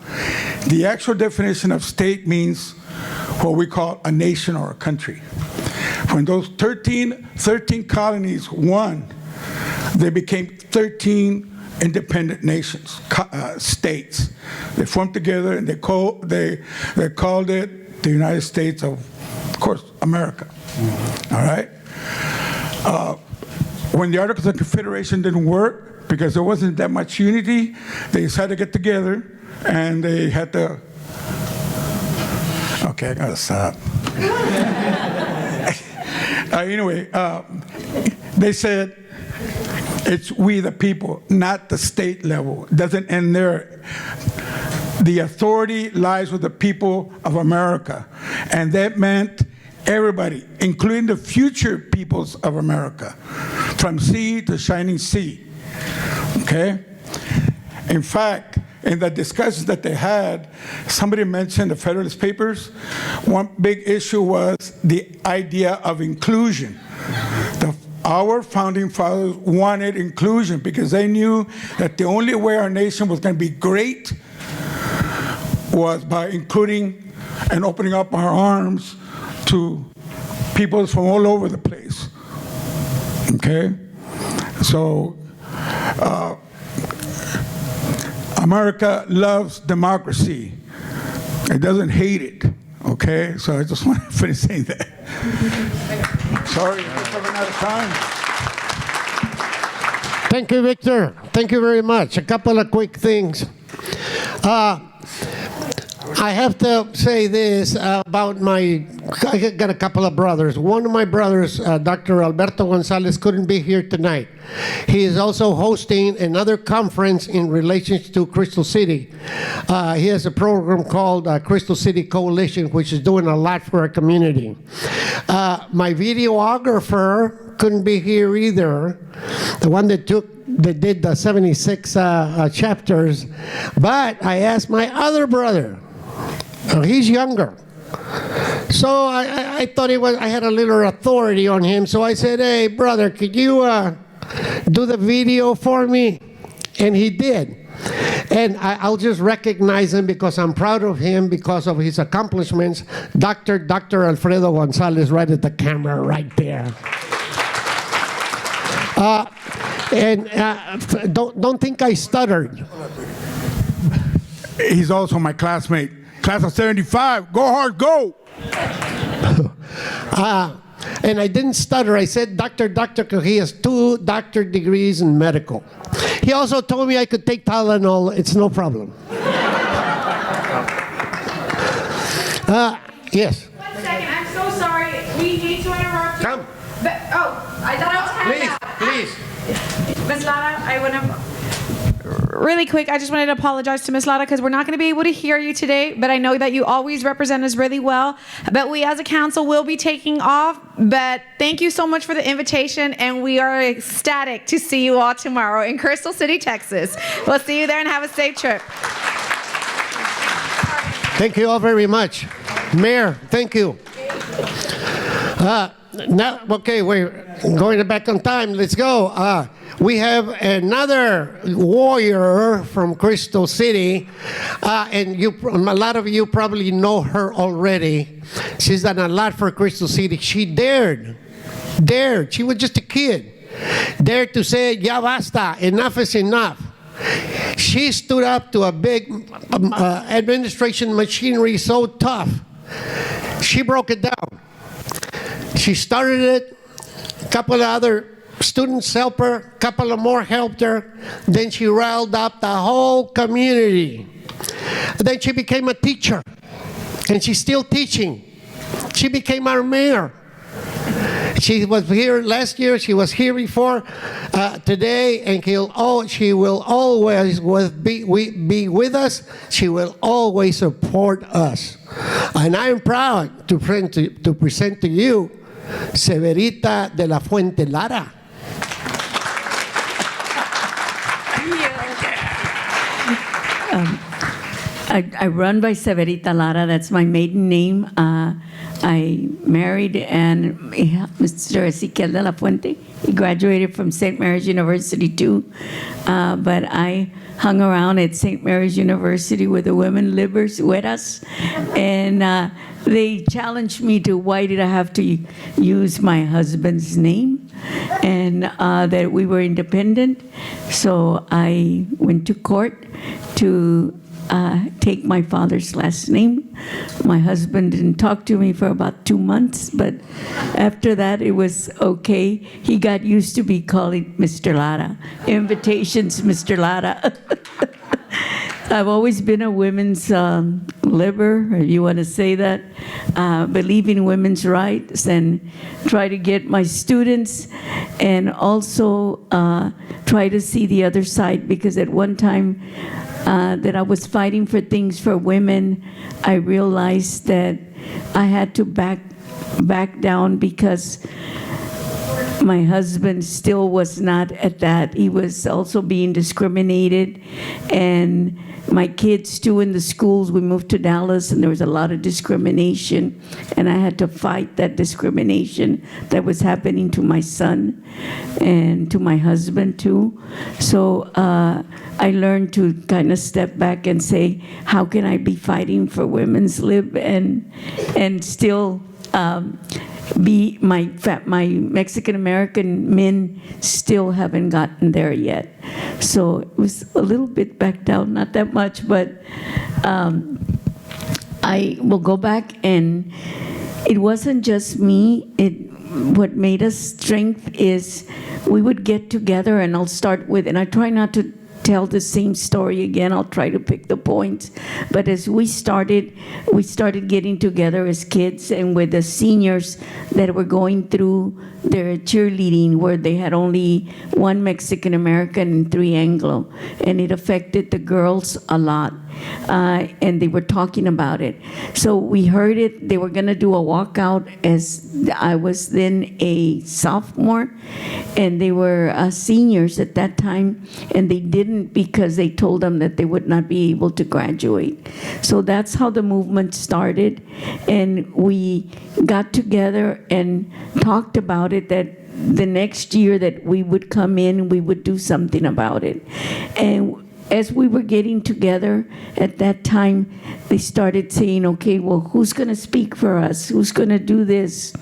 The actual definition of state means what we call a nation or a country. When those 13 colonies won they became 13 independent nations, states. They formed together and they called it the United States of course, America. All right? When the Articles of Confederation didn't work, because there wasn't that much unity, they decided to get together and they had to. Okay, I gotta stop. Anyway, they said it's we the people, not the state level. It doesn't end there. The authority lies with the people of America. And that meant everybody, including the future peoples of America, from sea to shining sea. Okay? In fact, in the discussions that they had, somebody mentioned the Federalist Papers. One big issue was the idea of inclusion. Our founding fathers wanted inclusion because they knew that the only way our nation was going to be great was by including and opening up our arms to peoples from all over the place. Okay? So, America loves democracy. It doesn't hate it. Okay? So I just want to finish saying that. Sorry, I'm just running out of time. Thank you, Victor. Thank you very much. A couple of quick things. I have to say this about I got a couple of brothers. One of my brothers, Dr. Alberto Gonzalez, couldn't be here tonight. He is also hosting another conference in relation to Crystal City. He has a program called Crystal City Coalition, which is doing a lot for our community. My videographer couldn't be here either, the one that did the 76 chapters, but I asked my other brother. He's younger. So I thought I had a little authority on him. So I said, hey, brother, could you do the video for me? And he did. And I'll just recognize him because I'm proud of him because of his accomplishments. Dr. Alfredo Gonzalez right at the camera right there. Don't think I stuttered. He's also my classmate. Class of 75. Go hard, go! And I didn't stutter. I said, doctor, because he has 2 doctorate degrees in medical. He also told me I could take Tylenol. It's no problem. Yes. 1 second. I'm so sorry. We hate to interrupt you. Come. But, I thought I was counting out. Please. Ms. Lara, I want to... Really quick, I just wanted to apologize to Ms. Lara because we're not going to be able to hear you today, but I know that you always represent us really well. But we as a council will be taking off. But thank you so much for the invitation, and we are ecstatic to see you all tomorrow in Crystal City, Texas. We'll see you there and have a safe trip. Thank you all very much. Mayor, thank you. Now, okay, we're going back on time. Let's go. We have another warrior from Crystal City, and a lot of you probably know her already. She's done a lot for Crystal City. She dared. She was just a kid. Dared to say, ya basta, enough is enough. She stood up to a big administration machinery so tough. She broke it down. She started it. A couple of other students helped her. A couple of more helped her. Then she riled up the whole community. Then she became a teacher. And she's still teaching. She became our mayor. She was here last year. She was here before today. And she will always be with us. She will always support us. And I am proud to present to you Severita de la Fuente Lara. I run by Severita Lara. That's my maiden name. I married Mr. Ezequiel de la Fuente. He graduated from St. Mary's University too. But I hung around at St. Mary's University with the women liberas, and they challenged me to why did I have to use my husband's name. and that we were independent. So I went to court to take my father's last name. My husband didn't talk to me for about 2 months, but after that it was okay. He got used to be calling Mr. Lara. Invitations, Mr. Lara. I've always been a women's liber, if you want to say that, believe in women's rights and try to get my students, and also try to see the other side, because at one time that I was fighting for things for women, I realized that I had to back down because my husband still was not at that. He was also being discriminated, and my kids too in the schools. We moved to Dallas and there was a lot of discrimination, and I had to fight that discrimination that was happening to my son and to my husband too. So I learned to kind of step back and say, how can I be fighting for women's lib and still be my Mexican American men still haven't gotten there yet. So it was a little bit back down, not that much, but I will go back, and it wasn't just me. What made us strength is we would get together, and I'll start with, and I try not to tell the same story again. I'll try to pick the points. But as we started getting together as kids and with the seniors that were going through their cheerleading, where they had only 1 Mexican American and 3 Anglo, and it affected the girls a lot. And they were talking about it. So we heard it. They were going to do a walkout, as I was then a sophomore, and they were seniors at that time, and they didn't, because they told them that they would not be able to graduate. So that's how the movement started, and we got together and talked about it, that the next year that we would come in, we would do something about it. And as we were getting together at that time, they started saying, okay, well, who's going to speak for us? Who's going to do this?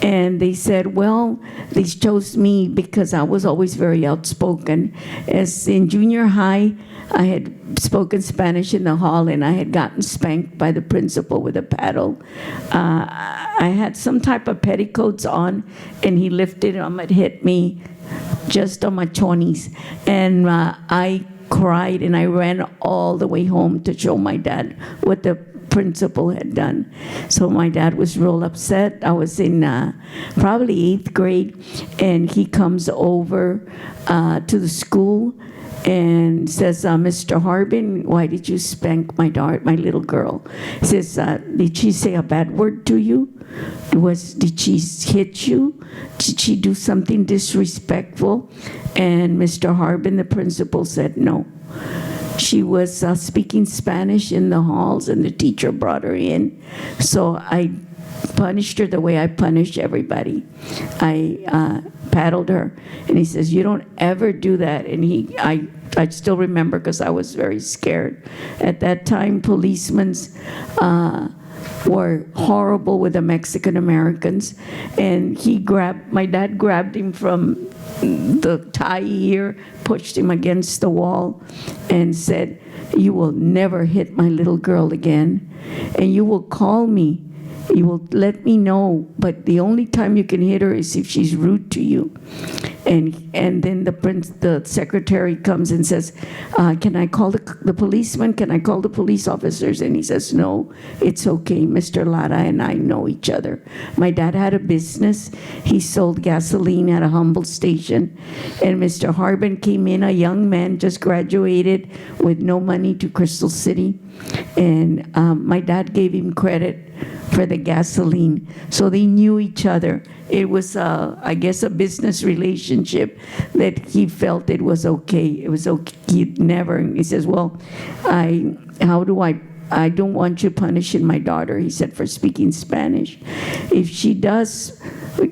And they said, well, they chose me because I was always very outspoken. As in junior high, I had spoken Spanish in the hall, and I had gotten spanked by the principal with a paddle. I had some type of petticoats on, and he lifted them and hit me just on my chonies. And I cried, and I ran all the way home to show my dad what the principal had done. So my dad was real upset. I was in probably 8th grade, and he comes over to the school and says, Mr. Harbin, why did you spank my little girl? He says, did she say a bad word to you? Did she hit you? Did she do something disrespectful? And Mr. Harbin, the principal, said no. She was speaking Spanish in the halls, and the teacher brought her in. So I punished her the way I punish everybody. I paddled her, and he says, you don't ever do that. And I still remember, because I was very scared. At that time, policemen were horrible with the Mexican Americans, and my dad grabbed him from the tie here, pushed him against the wall, and said, you will never hit my little girl again, and you will call me. You will let me know, but the only time you can hit her is if she's rude to you. And then the secretary comes and says, can I call the policeman? Can I call the police officers? And he says, no, it's okay. Mr. Lara and I know each other. My dad had a business. He sold gasoline at a Humble station. And Mr. Harbin came in, a young man, just graduated with no money, to Crystal City. And my dad gave him credit for the gasoline. So they knew each other. It was, I guess, a business relationship that he felt it was okay. It was okay. He says, well, I don't want you punishing my daughter, he said, for speaking Spanish. If she does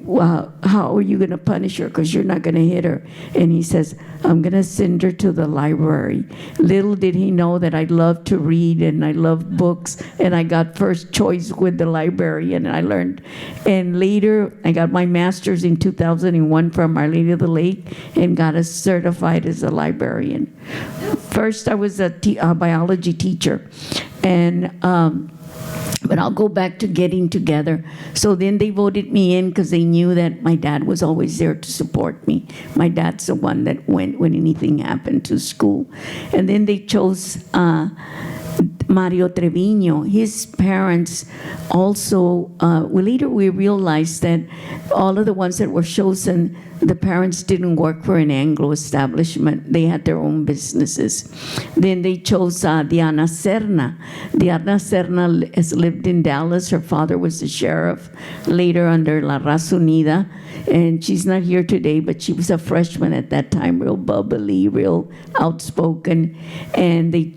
well, how are you going to punish her? Because you're not going to hit her. And he says, I'm going to send her to the library. Little did he know that I love to read and I love books, and I got first choice with the librarian, and I learned. And later, I got my master's in 2001 from Our Lady of the Lake and got us certified as a librarian. First, I was a biology teacher, and but I'll go back to getting together. So then they voted me in because they knew that my dad was always there to support me. My dad's the one that went when anything happened to school. And then they chose Mario Trevino. His parents also, later we realized that all of the ones that were chosen, the parents didn't work for an Anglo establishment. They had their own businesses. Then they chose Diana Serna. Diana Serna has lived in Dallas. Her father was the sheriff, later under La Raza Unida. And she's not here today, but she was a freshman at that time, real bubbly, real outspoken. And they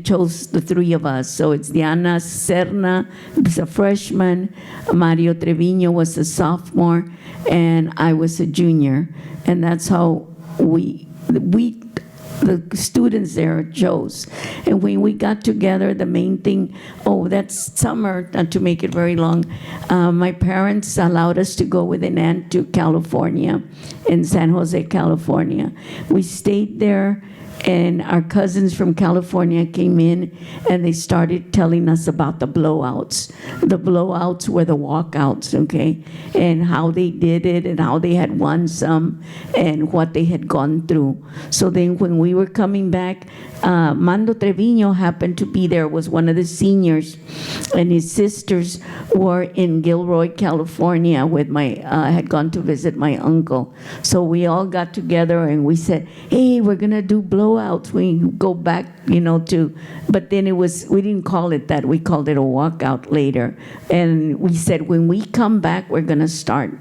chose the three of us. So it's Diana Serna, who's a freshman, Mario Trevino was a sophomore, and I was a junior. And that's how the students there chose. And when we got together, the main thing, that summer, not to make it very long, my parents allowed us to go with an aunt to California, in San Jose, California. We stayed there, and our cousins from California came in, and they started telling us about the blowouts. The blowouts were the walkouts, okay? And how they did it, and how they had won some, and what they had gone through. So then when we were coming back, Mando Trevino happened to be there, was one of the seniors, and his sisters were in Gilroy, California with had gone to visit my uncle. So we all got together and we said, hey, we're gonna do blowouts. We go back, but then we didn't call it that. We called it a walkout later. And we said, when we come back, we're gonna start.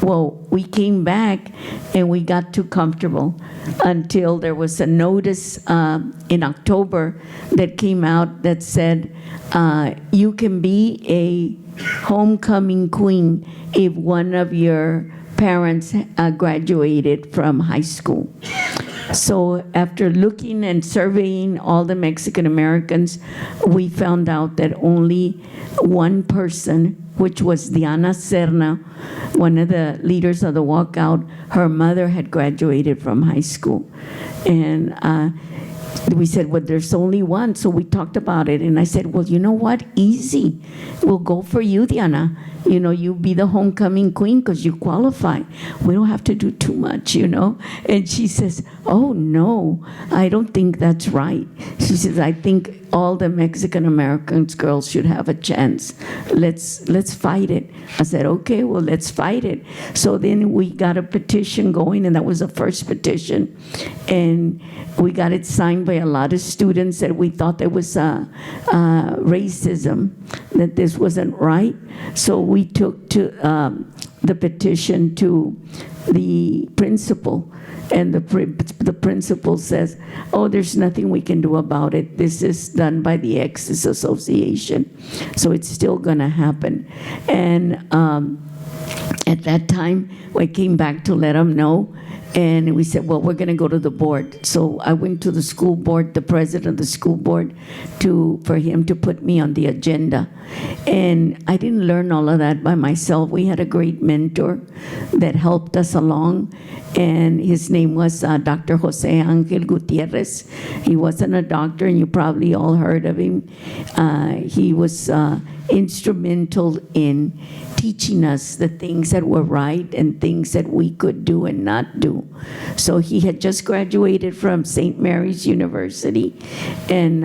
Well, we came back and we got too comfortable until there was a notice in October that came out that said, you can be a homecoming queen if one of your parents graduated from high school. So after looking and surveying all the Mexican Americans, we found out that only one person, which was Diana Serna, one of the leaders of the walkout, her mother had graduated from high school. And we said, well, there's only one. So we talked about it. And I said, well, you know what? Easy. We'll go for you, Diana. You be the homecoming queen because you qualify. We don't have to do too much, And she says, oh, no, I don't think that's right. She says, I think all the Mexican American girls should have a chance. Let's fight it. I said, okay, well, let's fight it. So then we got a petition going, and that was the first petition. And we got it signed by a lot of students that we thought there was racism, that this wasn't right. So we took to the petition to the principal, and the principal says, oh, there's nothing we can do about it. This is done by the Exes Association, so it's still going to happen. And at that time, I came back to let them know, and we said, well, we're going to go to the board. So I went to the school board, the president of the school board, for him to put me on the agenda. And I didn't learn all of that by myself. We had a great mentor that helped us along, and his name was Dr. Jose Angel Gutierrez. He wasn't a doctor, and you probably all heard of him. He was instrumental in teaching us the things that were right and things that we could do and not do. So he had just graduated from St. Mary's University and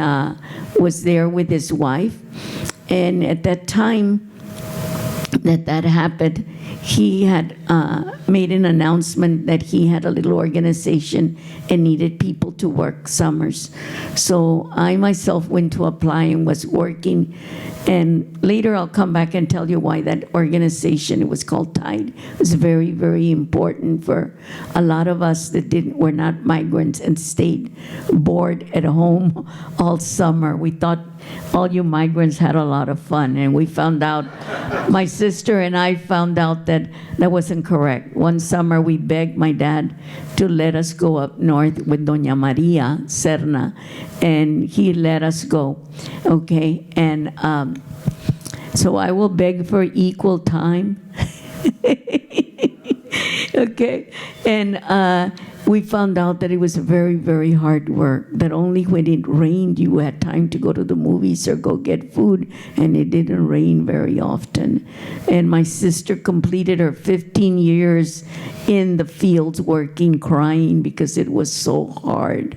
was there with his wife. And at that time that happened, he had made an announcement that he had a little organization and needed people to work summers. So I myself went to apply and was working. And later I'll come back and tell you why that organization, it was called TIDE, was very, very important for a lot of us that were not migrants and stayed bored at home all summer. We thought all you migrants had a lot of fun. And we found out, my sister and I found out that that wasn't correct. One summer we begged my dad to let us go up north with Doña Maria Serna, and he let us go, okay? And so I will beg for equal time. Okay, and we found out that it was very, very hard work, that only when it rained you had time to go to the movies or go get food, and it didn't rain very often. And my sister completed her 15 years in the fields working, crying because it was so hard.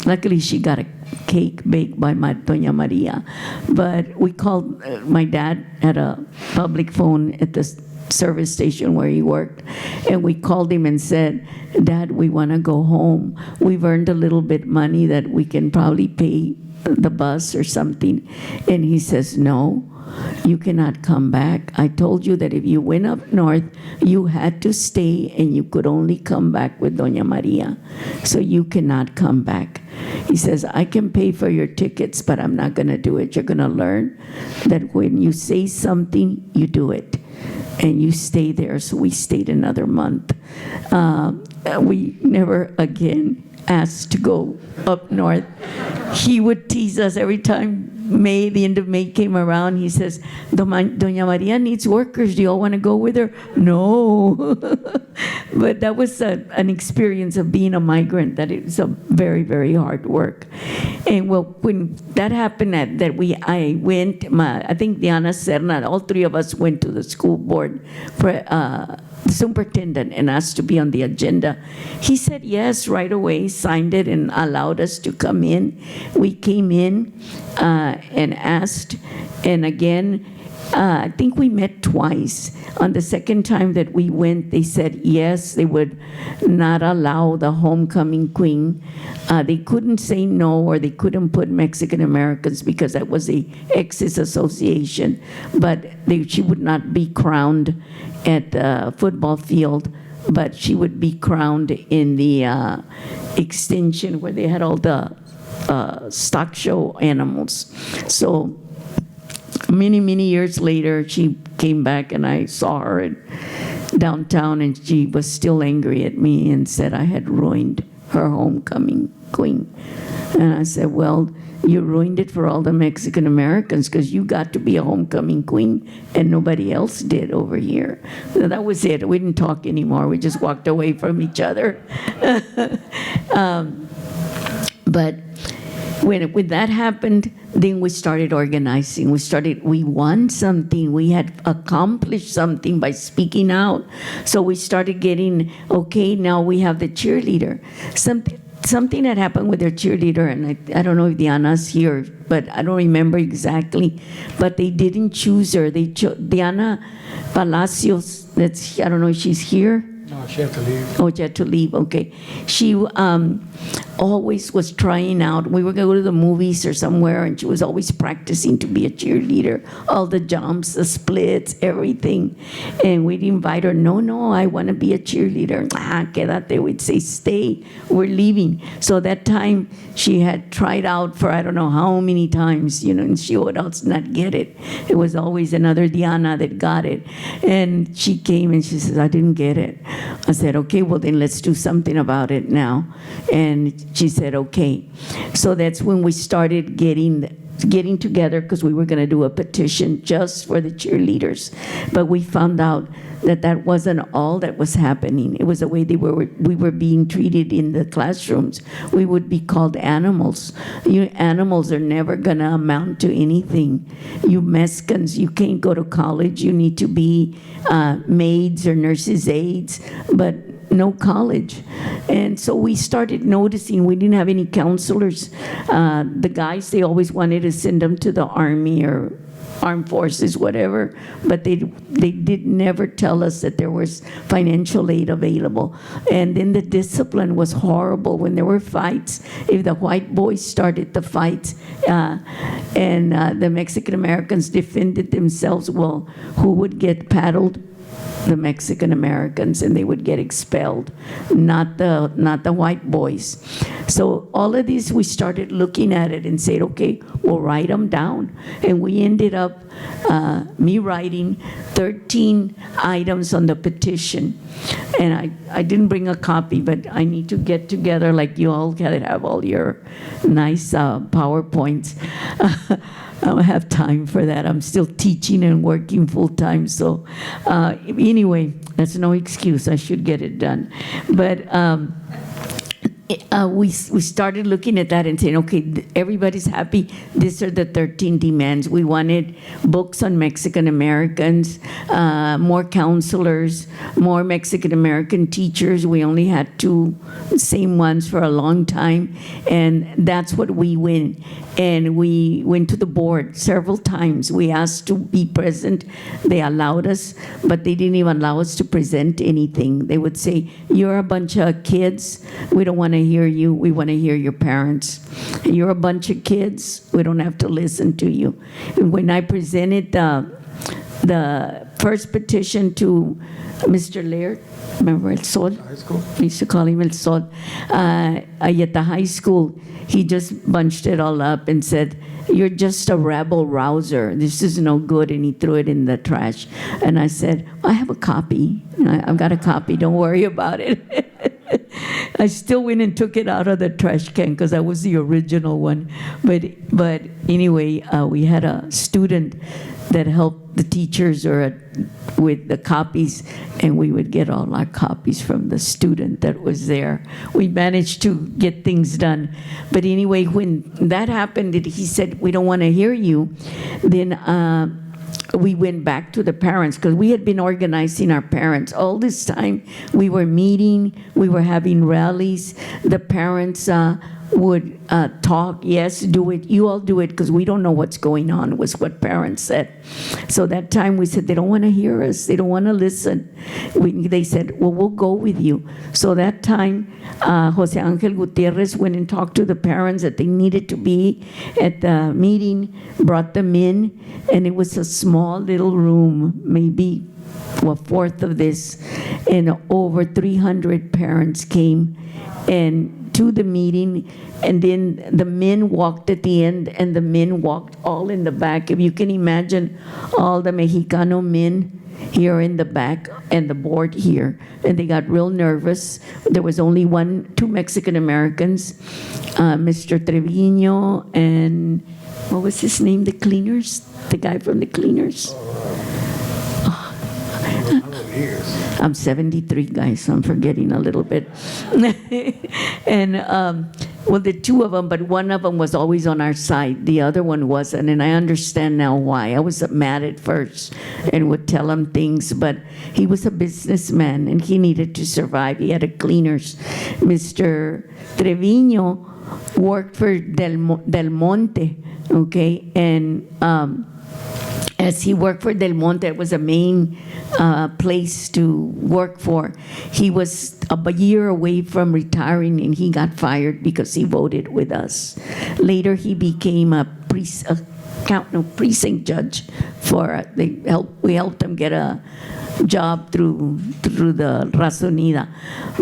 Luckily, she got a cake baked by Doña Maria. But we called, my dad had a public phone at the service station where he worked, and we called him and said, Dad, we want to go home. We've earned a little bit money that we can probably pay the bus or something. And he says, no, you cannot come back. I told you that if you went up north, you had to stay and you could only come back with Doña Maria. So you cannot come back. He says, I can pay for your tickets, but I'm not going to do it. You're going to learn that when you say something, you do it. And you stay there. So we stayed another month. We never again asked to go up north. He would tease us every time the end of May came around. He says, Doña Maria needs workers. Do you all want to go with her? No. But that was an experience of being a migrant, that it was a very, very hard work. And well, when that happened, I went, I think Diana Serna, all three of us went to the school board for the superintendent and asked to be on the agenda. He said yes right away, signed it, and allowed us to come in. We came in and asked, and again, I think we met twice. On the second time that we went, they said yes, they would not allow the homecoming queen. They couldn't say no, or they couldn't put Mexican Americans because that was the Exes Association. But she would not be crowned at the football field, but she would be crowned in the extension where they had all the stock show animals. So many, many years later, she came back and I saw her downtown, and she was still angry at me and said I had ruined her homecoming queen. And I said, well, you ruined it for all the Mexican Americans because you got to be a homecoming queen and nobody else did over here. So that was it. We didn't talk anymore. We just walked away from each other. But when that happened, then we started organizing. We won something. We had accomplished something by speaking out. So we started getting, okay, now we have the cheerleader. Something that happened with their cheerleader, and I don't know if Diana's here, but I don't remember exactly. But they didn't choose her. They chose Diana Palacios. I don't know if she's here. No, she had to leave. Oh, she had to leave, okay. She always was trying out. We were going to go to the movies or somewhere, and she was always practicing to be a cheerleader. All the jumps, the splits, everything. And we'd invite her, no, I want to be a cheerleader. Quédate. We'd say, stay, we're leaving. So that time, she had tried out for I don't know how many times, and she would else not get it. It was always another Diana that got it. And she came and she says, I didn't get it. I said, okay, well then let's do something about it now. And she said, okay. So that's when we started getting together, because we were going to do a petition just for the cheerleaders. But we found out that wasn't all that was happening. It was the way we were being treated in the classrooms. We would be called animals. You animals are never going to amount to anything. You Mexicans, you can't go to college. You need to be maids or nurses' aides, but no college. And so we started noticing we didn't have any counselors. The guys, they always wanted to send them to the army or armed forces, whatever, but they did never tell us that there was financial aid available. And then the discipline was horrible when there were fights. If the white boys started the fights and the Mexican Americans defended themselves, well, who would get paddled? The Mexican Americans, and they would get expelled, not the white boys. So all of these, we started looking at it and said, okay, we'll write them down. And we ended up, me writing 13 items on the petition. And I didn't bring a copy, but I need to get together like you all can have all your nice PowerPoints. I don't have time for that. I'm still teaching and working full-time. So anyway, that's no excuse. I should get it done. But we started looking at that and saying, okay, everybody's happy. These are the 13 demands. We wanted books on Mexican Americans, more counselors, more Mexican American teachers. We only had 2 same ones for a long time, and that's what we win. And we went to the board several times. We asked to be present. They allowed us, but they didn't even allow us to present anything. They would say, you're a bunch of kids. We don't want to hear you. We want to hear your parents. You're a bunch of kids. We don't have to listen to you. And when I presented the first petition to Mr. Laird, remember El Sol? High school. We used to call him El Sol. At the high school, he just bunched it all up and said, you're just a rabble rouser. This is no good. And he threw it in the trash. And I said, I have a copy. I've got a copy. Don't worry about it. I still went and took it out of the trash can because I was the original one. But anyway, we had a student that helped the teachers with the copies, and we would get all our copies from the student that was there. We managed to get things done. But anyway, when that happened, he said, we don't want to hear you. Then we went back to the parents because we had been organizing our parents. All this time, we were meeting, we were having rallies. The parents would talk, yes, do it, you all do it, because we don't know what's going on, was what parents said. So that time we said, they don't want to hear us, they don't want to listen. They said, well, we'll go with you. So that time, Jose Angel Gutierrez went and talked to the parents that they needed to be at the meeting, brought them in, and it was a small little room, maybe a fourth of this, and over 300 parents came and to the meeting, and then the men walked at the end, and the men walked all in the back. If you can imagine, all the Mexicano men here in the back and the board here, and they got real nervous. There was only 2 Mexican Americans, Mr. Trevino and what was his name? The cleaners, the guy from the cleaners. I'm 73, guys, so I'm forgetting a little bit. And, well, the 2 of them, but one of them was always on our side. The other one wasn't, and I understand now why. I was mad at first and would tell him things, but he was a businessman, and he needed to survive. He had a cleaners. Mr. Trevino worked for Del Monte, okay? And as he worked for Del Monte, it was a main place to work for. He was a year away from retiring, and he got fired because he voted with us. Later, he became a precinct judge for. We helped him get a job through the Raza Unida.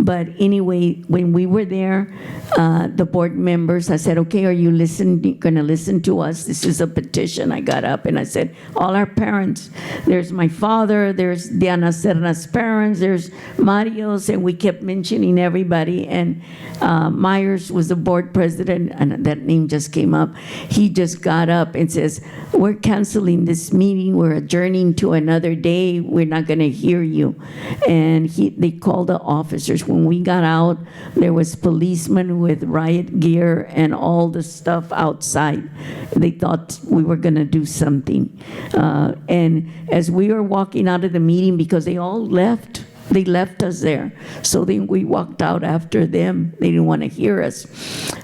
But anyway, when we were there, the board members, I said, okay, are you going to listen to us? This is a petition. I got up and I said, all our parents, there's my father, there's Diana Serna's parents, there's Mario's, and we kept mentioning everybody. And Myers was the board president, and that name just came up. He just got up and says, we're canceling this meeting. We're adjourning to another day. We're not going to hear you. And they called the officers. When we got out, there was policemen with riot gear and all the stuff outside. They thought we were going to do something. And as we were walking out of the meeting, because they all left, they left us there. So then we walked out after them. They didn't want to hear us.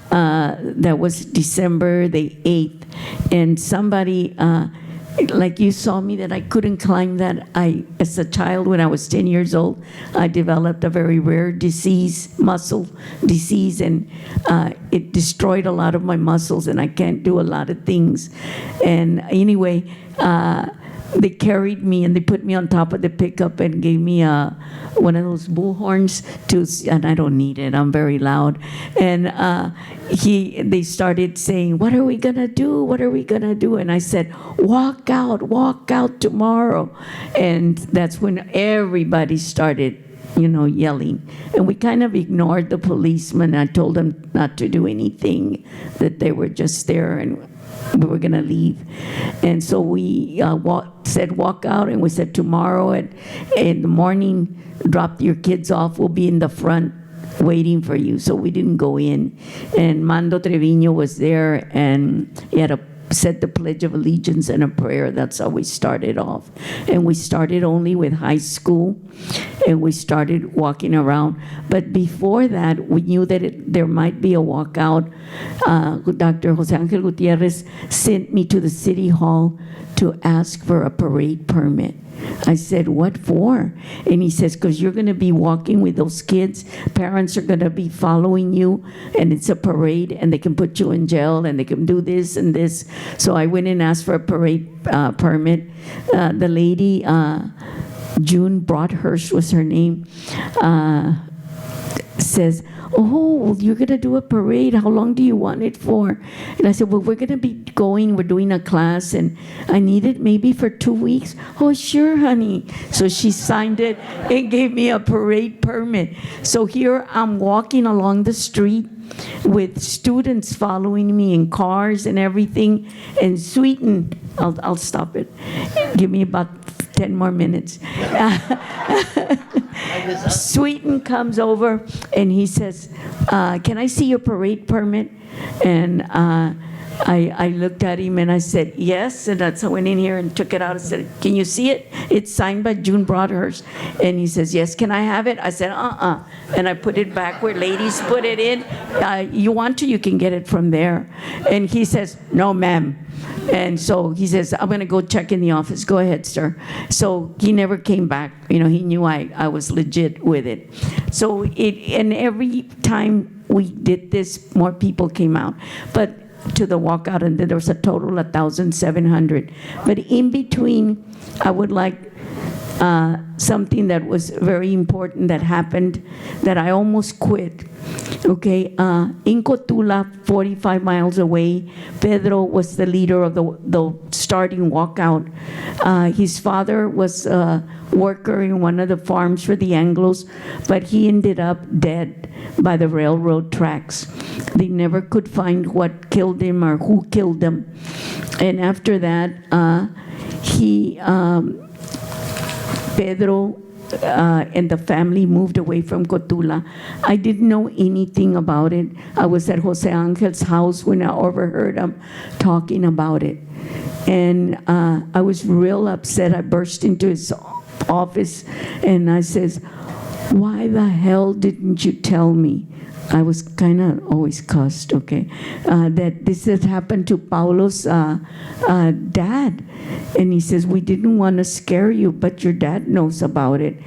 That was December the 8th. And somebody like you saw me that I couldn't climb that. As a child, when I was 10 years old, I developed a very rare disease, muscle disease, and it destroyed a lot of my muscles, and I can't do a lot of things. And anyway, they carried me and they put me on top of the pickup and gave me one of those bullhorns and I don't need it, I'm very loud. And they started saying, what are we gonna do? What are we gonna do? And I said, walk out tomorrow. And that's when everybody started yelling. And we kind of ignored the policemen. I told them not to do anything, that they were just there and we were gonna leave. And so we said walk out, and we said tomorrow in the morning, drop your kids off, we'll be in the front waiting for you. So we didn't go in. And Mando Trevino was there, and he had said the Pledge of Allegiance and a prayer. That's how we started off. And we started only with high school, and we started walking around. But before that, we knew that there might be a walkout. Dr. Jose Angel Gutierrez sent me to the city hall to ask for a parade permit. I said, what for? And he says, because you're going to be walking with those kids. Parents are going to be following you, and it's a parade, and they can put you in jail, and they can do this and this. So I went and asked for a parade permit. The lady, June Broadhurst was her name, says, oh, you're going to do a parade. How long do you want it for? And I said, well, we're going to be going. We're doing a class, and I need it maybe for 2 weeks. Oh, sure, honey. So she signed it and gave me a parade permit. So here I'm walking along the street with students following me in cars and everything. And Sweeten, I'll stop it. Give me about 10 more minutes. Sweeten comes over and he says, can I see your parade permit? And I looked at him and I said, yes. And I went in here and took it out and said, can you see it? It's signed by June Broadhurst. And he says, yes, can I have it? I said, And I put it back where ladies put it in. You want to, you can get it from there. And he says, no, ma'am. And so he says, I'm going to go check in the office. Go ahead, sir. So he never came back. He knew I was legit with it. So and every time we did this, more people came out. But to the walkout, and then there was a total of 1,700. But in between, I would like something that was very important that happened, that I almost quit. Okay, in Cotula, 45 miles away, Pedro was the leader of the starting walkout. His father was a worker in one of the farms for the Anglos, but he ended up dead by the railroad tracks. They never could find what killed him or who killed him. And after that, Pedro and the family moved away from Cotula. I didn't know anything about it. I was at Jose Angel's house when I overheard him talking about it. And I was real upset. I burst into his office and I says, why the hell didn't you tell me? I was kind of always cussed, okay, that this had happened to Paulo's dad. And he says, we didn't want to scare you, but your dad knows about it.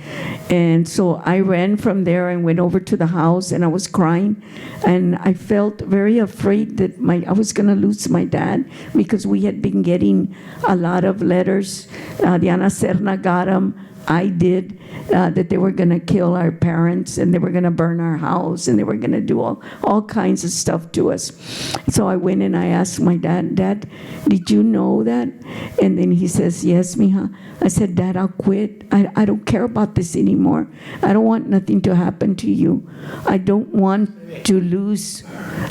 And so I ran from there and went over to the house, and I was crying. And I felt very afraid that I was going to lose my dad, because we had been getting a lot of letters. Diana Serna got them. I did, that they were going to kill our parents, and they were going to burn our house, and they were going to do all kinds of stuff to us. So I went and I asked my dad, Dad, did you know that? And then he says, yes, mija. I said, Dad, I'll quit. I don't care about this anymore. I don't want nothing to happen to you. I don't want to lose.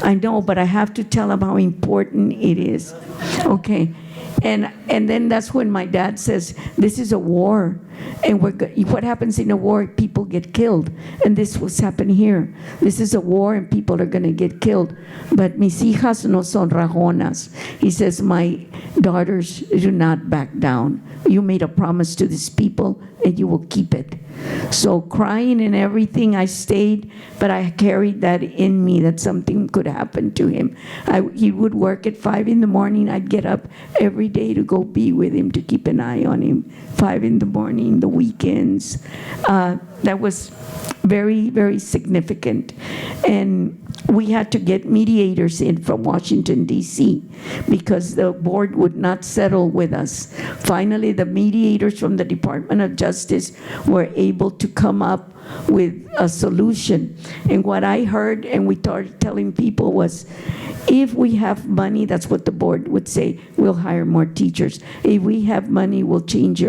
I know, but I have to tell him how important it is. Okay. And then that's when my dad says, this is a war. And what happens in a war, people get killed. And this was happening here. This is a war and people are going to get killed. But mis hijas no son rajonas. He says, my daughters do not back down. You made a promise to these people and you will keep it. So crying and everything, I stayed, but I carried that in me that something could happen to him. He would work at 5 in the morning. I'd get up every day to go be with him, to keep an eye on him. 5 in the morning, the weekends. That was very, very significant. And we had to get mediators in from Washington, D.C., because the board would not settle with us. Finally, the mediators from the Department of Justice were able to come up with a solution. And what I heard, and we started telling people, was, if we have money, that's what the board would say, we'll hire more teachers. If we have money, we'll change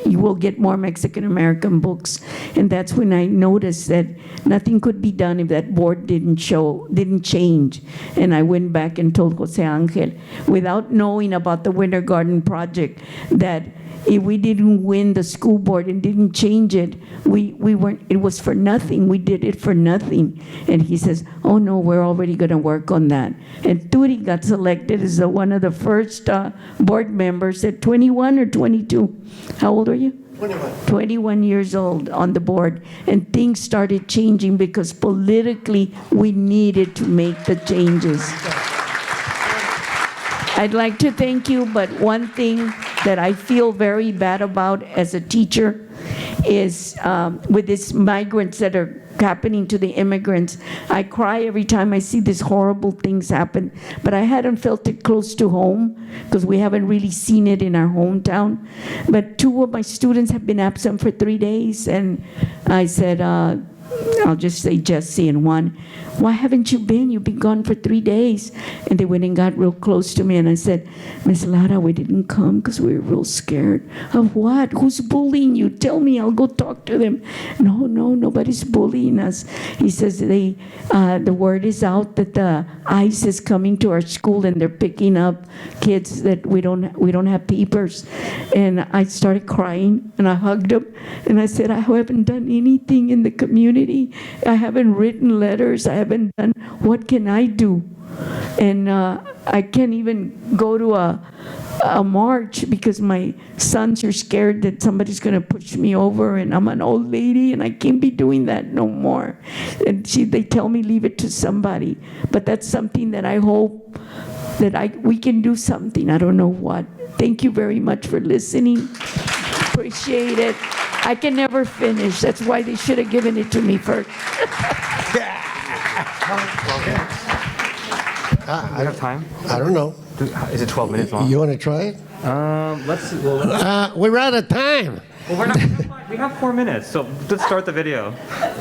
you will get more Mexican-American books. And that's when I noticed that nothing could be done if that board didn't change. And I went back and told Jose Angel, without knowing about the Winter Garden project, that if we didn't win the school board and didn't change it, it was for nothing. We did it for nothing. And he says, oh no, we're already gonna work on that. And Turi got selected as one of the first board members at 21 or 22. How old are you? 21 years old on the board. And things started changing because politically we needed to make the changes. I'd like to thank you, but one thing that I feel very bad about as a teacher is with these migrants that are happening to the immigrants. I cry every time I see these horrible things happen, but I hadn't felt it close to home because we haven't really seen it in our hometown. But 2 of my students have been absent for 3 days, and I said, I'll just say Jesse and one, why haven't you been? You've been gone for 3 days. And they went and got real close to me, and I said, Miss Lara, we didn't come because we were real scared. Of what? Who's bullying you? Tell me, I'll go talk to them. No, nobody's bullying us. He says the word is out that the ICE is coming to our school and they're picking up kids that we don't have papers. And I started crying and I hugged him and I said, I haven't done anything in the community. I haven't written letters. I haven't done, what can I do? And I can't even go to a march because my sons are scared that somebody's going to push me over, and I'm an old lady and I can't be doing that no more. And they tell me leave it to somebody. But that's something that I hope that we can do something. I don't know what. Thank you very much for listening. Appreciate it. I can never finish. That's why they should have given it to me first. We have time? I don't know. Is it 12 minutes long? You want to try it? Let's. We're out of time. Well, we have 4 minutes, so let's start the video.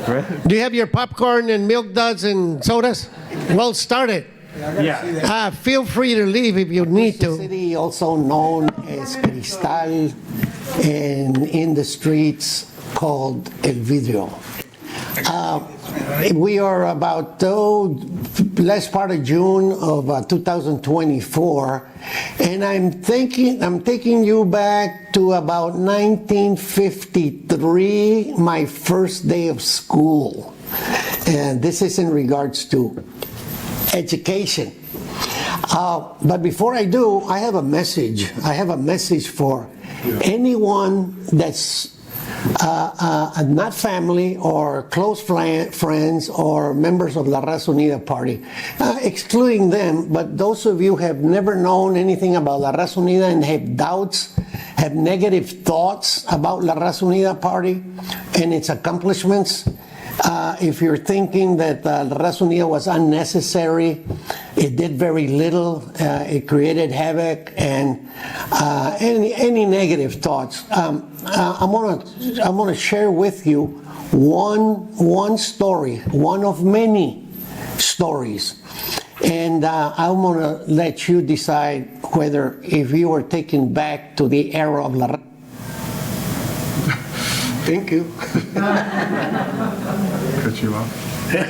Right? Do you have your popcorn and milk duds and sodas? Well, start it. Yeah. Feel free to leave if you need to. City, also known as Cristal, and in the streets called El Vidrio. We are about last part of June of 2024, and I'm taking you back to about 1953, my first day of school, and this is in regards to education. But before I do, I have a message. I have a message for anyone that's not family or close friends or members of La Raza Unida Party, excluding them, but those of you who have never known anything about La Raza Unida and have doubts, have negative thoughts about La Raza Unida Party and its accomplishments. If you're thinking that La Raza Unida was unnecessary, it did very little, it created havoc, and any negative thoughts. I'm gonna share with you one story, one of many stories, and I'm gonna let you decide whether if you were taken back to the era of La Raza. Thank you. Cut you off.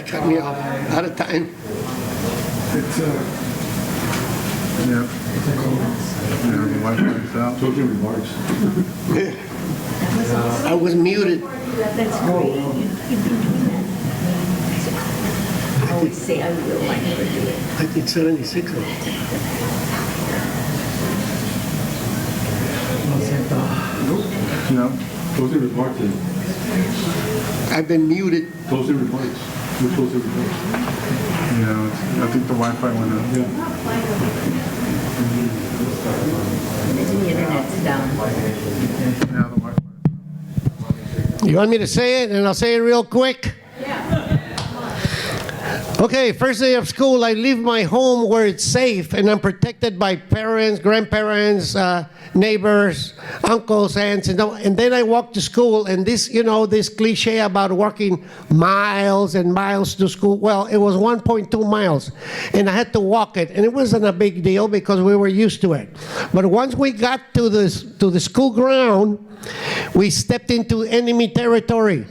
Cut me off. Out of time. It's yeah. The Wi-Fi's out. Closing remarks. I was muted. That's great. I always say I will, I never do it. I did 76 of them. No. Closing remarks. I've been muted. Closing remarks. Closing remarks. Yeah, I think the Wi-Fi went out. The internet's down. Yeah, the Wi-Fi. You want me to say it, and I'll say it real quick? Okay, first day of school, I leave my home where it's safe and I'm protected by parents, grandparents, neighbors, uncles, aunts, and then I walk to school, and this, this cliche about walking miles and miles to school, well, it was 1.2 miles, and I had to walk it, and it wasn't a big deal because we were used to it. But once we got to the school ground, we stepped into enemy territory.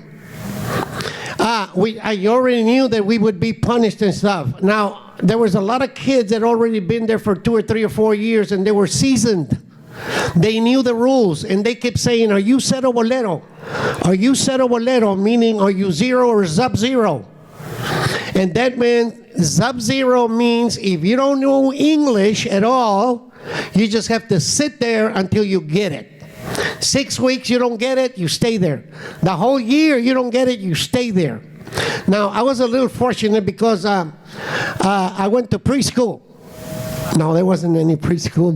I already knew that we would be punished and stuff. Now, there was a lot of kids that already been there for 2 or 3 or 4 years, and they were seasoned. They knew the rules, and they kept saying, "Are you cero bolero? Are you cero bolero?" Meaning, are you zero or sub-zero? And that meant sub-zero means if you don't know English at all, you just have to sit there until you get it. 6 weeks, you don't get it, you stay there. The whole year, you don't get it, you stay there. Now, I was a little fortunate because I went to preschool. No, there wasn't any preschool,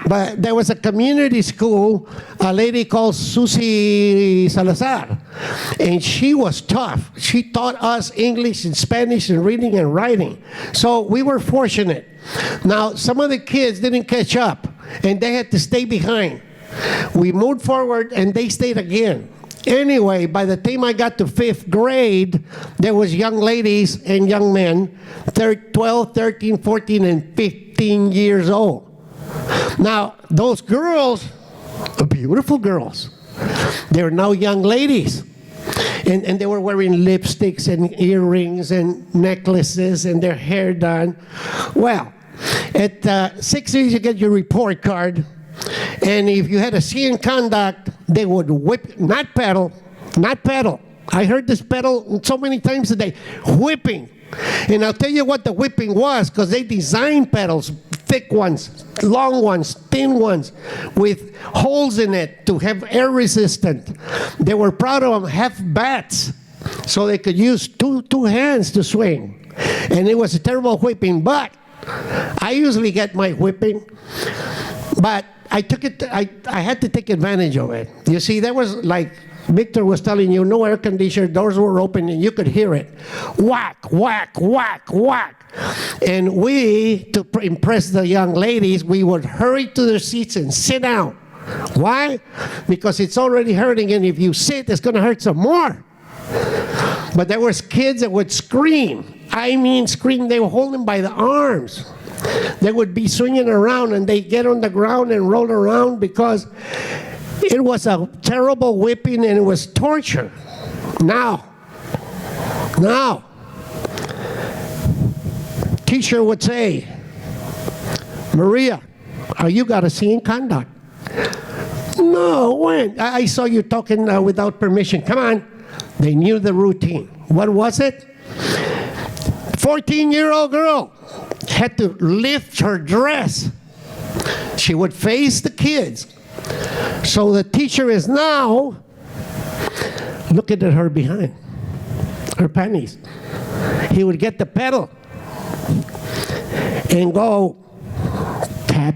but there was a community school, a lady called Susie Salazar, and she was tough. She taught us English and Spanish and reading and writing. So we were fortunate. Now, some of the kids didn't catch up, and they had to stay behind. We moved forward, and they stayed again. Anyway, by the time I got to 5th grade, there was young ladies and young men, 12, 13, 14, and 15 years old. Now, those girls are beautiful girls. They're now young ladies. And they were wearing lipsticks and earrings and necklaces and their hair done. Well, at 6 years, you get your report card. And if you had a C in conduct, they would whip, not pedal. I heard this pedal so many times a day, whipping. And I'll tell you what the whipping was, because they designed pedals, thick ones, long ones, thin ones, with holes in it to have air resistant. They were proud of them, half bats, so they could use two hands to swing. And it was a terrible whipping, but I usually get my whipping, but I took it. I had to take advantage of it. You see, there was, like Victor was telling you, no air conditioner, doors were open, and you could hear it. Whack, whack, whack, whack. And we, to impress the young ladies, we would hurry to their seats and sit down. Why? Because it's already hurting, and if you sit, it's going to hurt some more. But there was kids that would scream. I mean scream. They were holding by the arms. They would be swinging around, and they'd get on the ground and roll around because it was a terrible whipping and it was torture. Now, teacher would say, "Maria, are you got a C in conduct?" "No, when? I saw you talking without permission." Come on. They knew the routine. What was it? 14-year-old girl had to lift her dress. She would face the kids. So the teacher is now looking at her behind, her panties. He would get the pedal and go tap,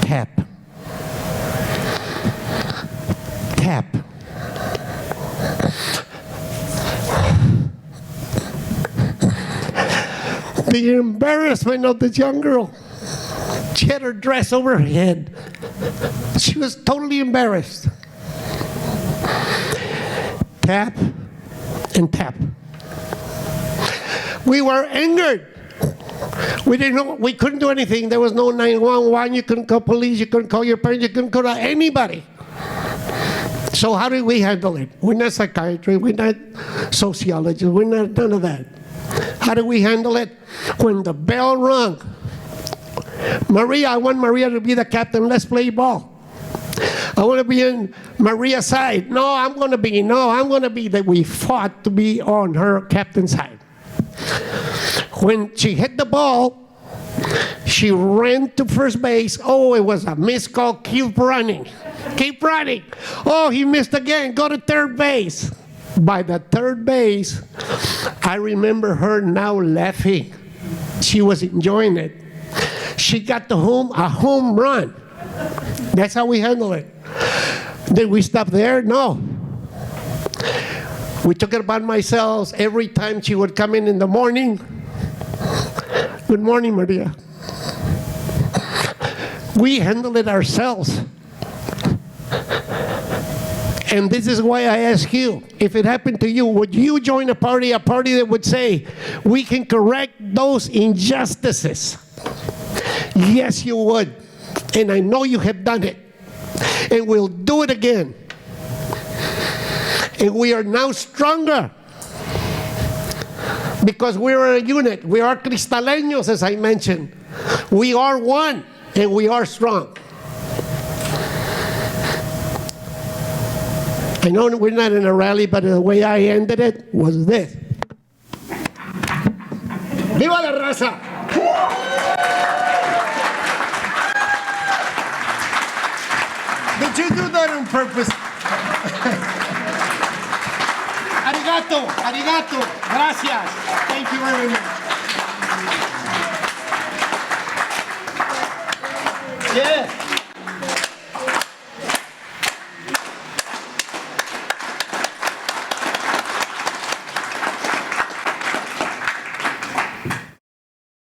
tap, tap. The embarrassment of this young girl. She had her dress over her head. She was totally embarrassed. Tap and tap. We were angered. We didn't know, we couldn't do anything. There was no 911. You couldn't call police. You couldn't call your parents. You couldn't call anybody. So how did we handle it? We're not psychiatrists. We're not sociologists. We're not none of that. How do we handle it? When the bell rung, "Maria, I want Maria to be the captain. Let's play ball. I want to be on Maria's side." "No, I'm going to be." "No, I'm going to be." That we fought to be on her captain's side. When she hit the ball, She ran to first base. Oh, it was a missed call. Keep running. Keep running. Oh, he missed again. Go to third base. By the third base, I remember her now laughing. She was enjoying it. She got a home run. That's how we handle it. Did we stop there? No. We took it upon ourselves every time she would come in the morning. Good morning, Maria. We handle it ourselves. And this is why I ask you, if it happened to you, would you join a party that would say, we can correct those injustices? Yes, you would. And I know you have done it. And we'll do it again. And we are now stronger. Because we are a unit. We are cristaleños, as I mentioned. We are one, and we are strong. I know we're not in a rally, but the way I ended it was this. ¡Viva la raza! Did you do that on purpose? Arigato, arigato, gracias. Thank you very much. Yeah.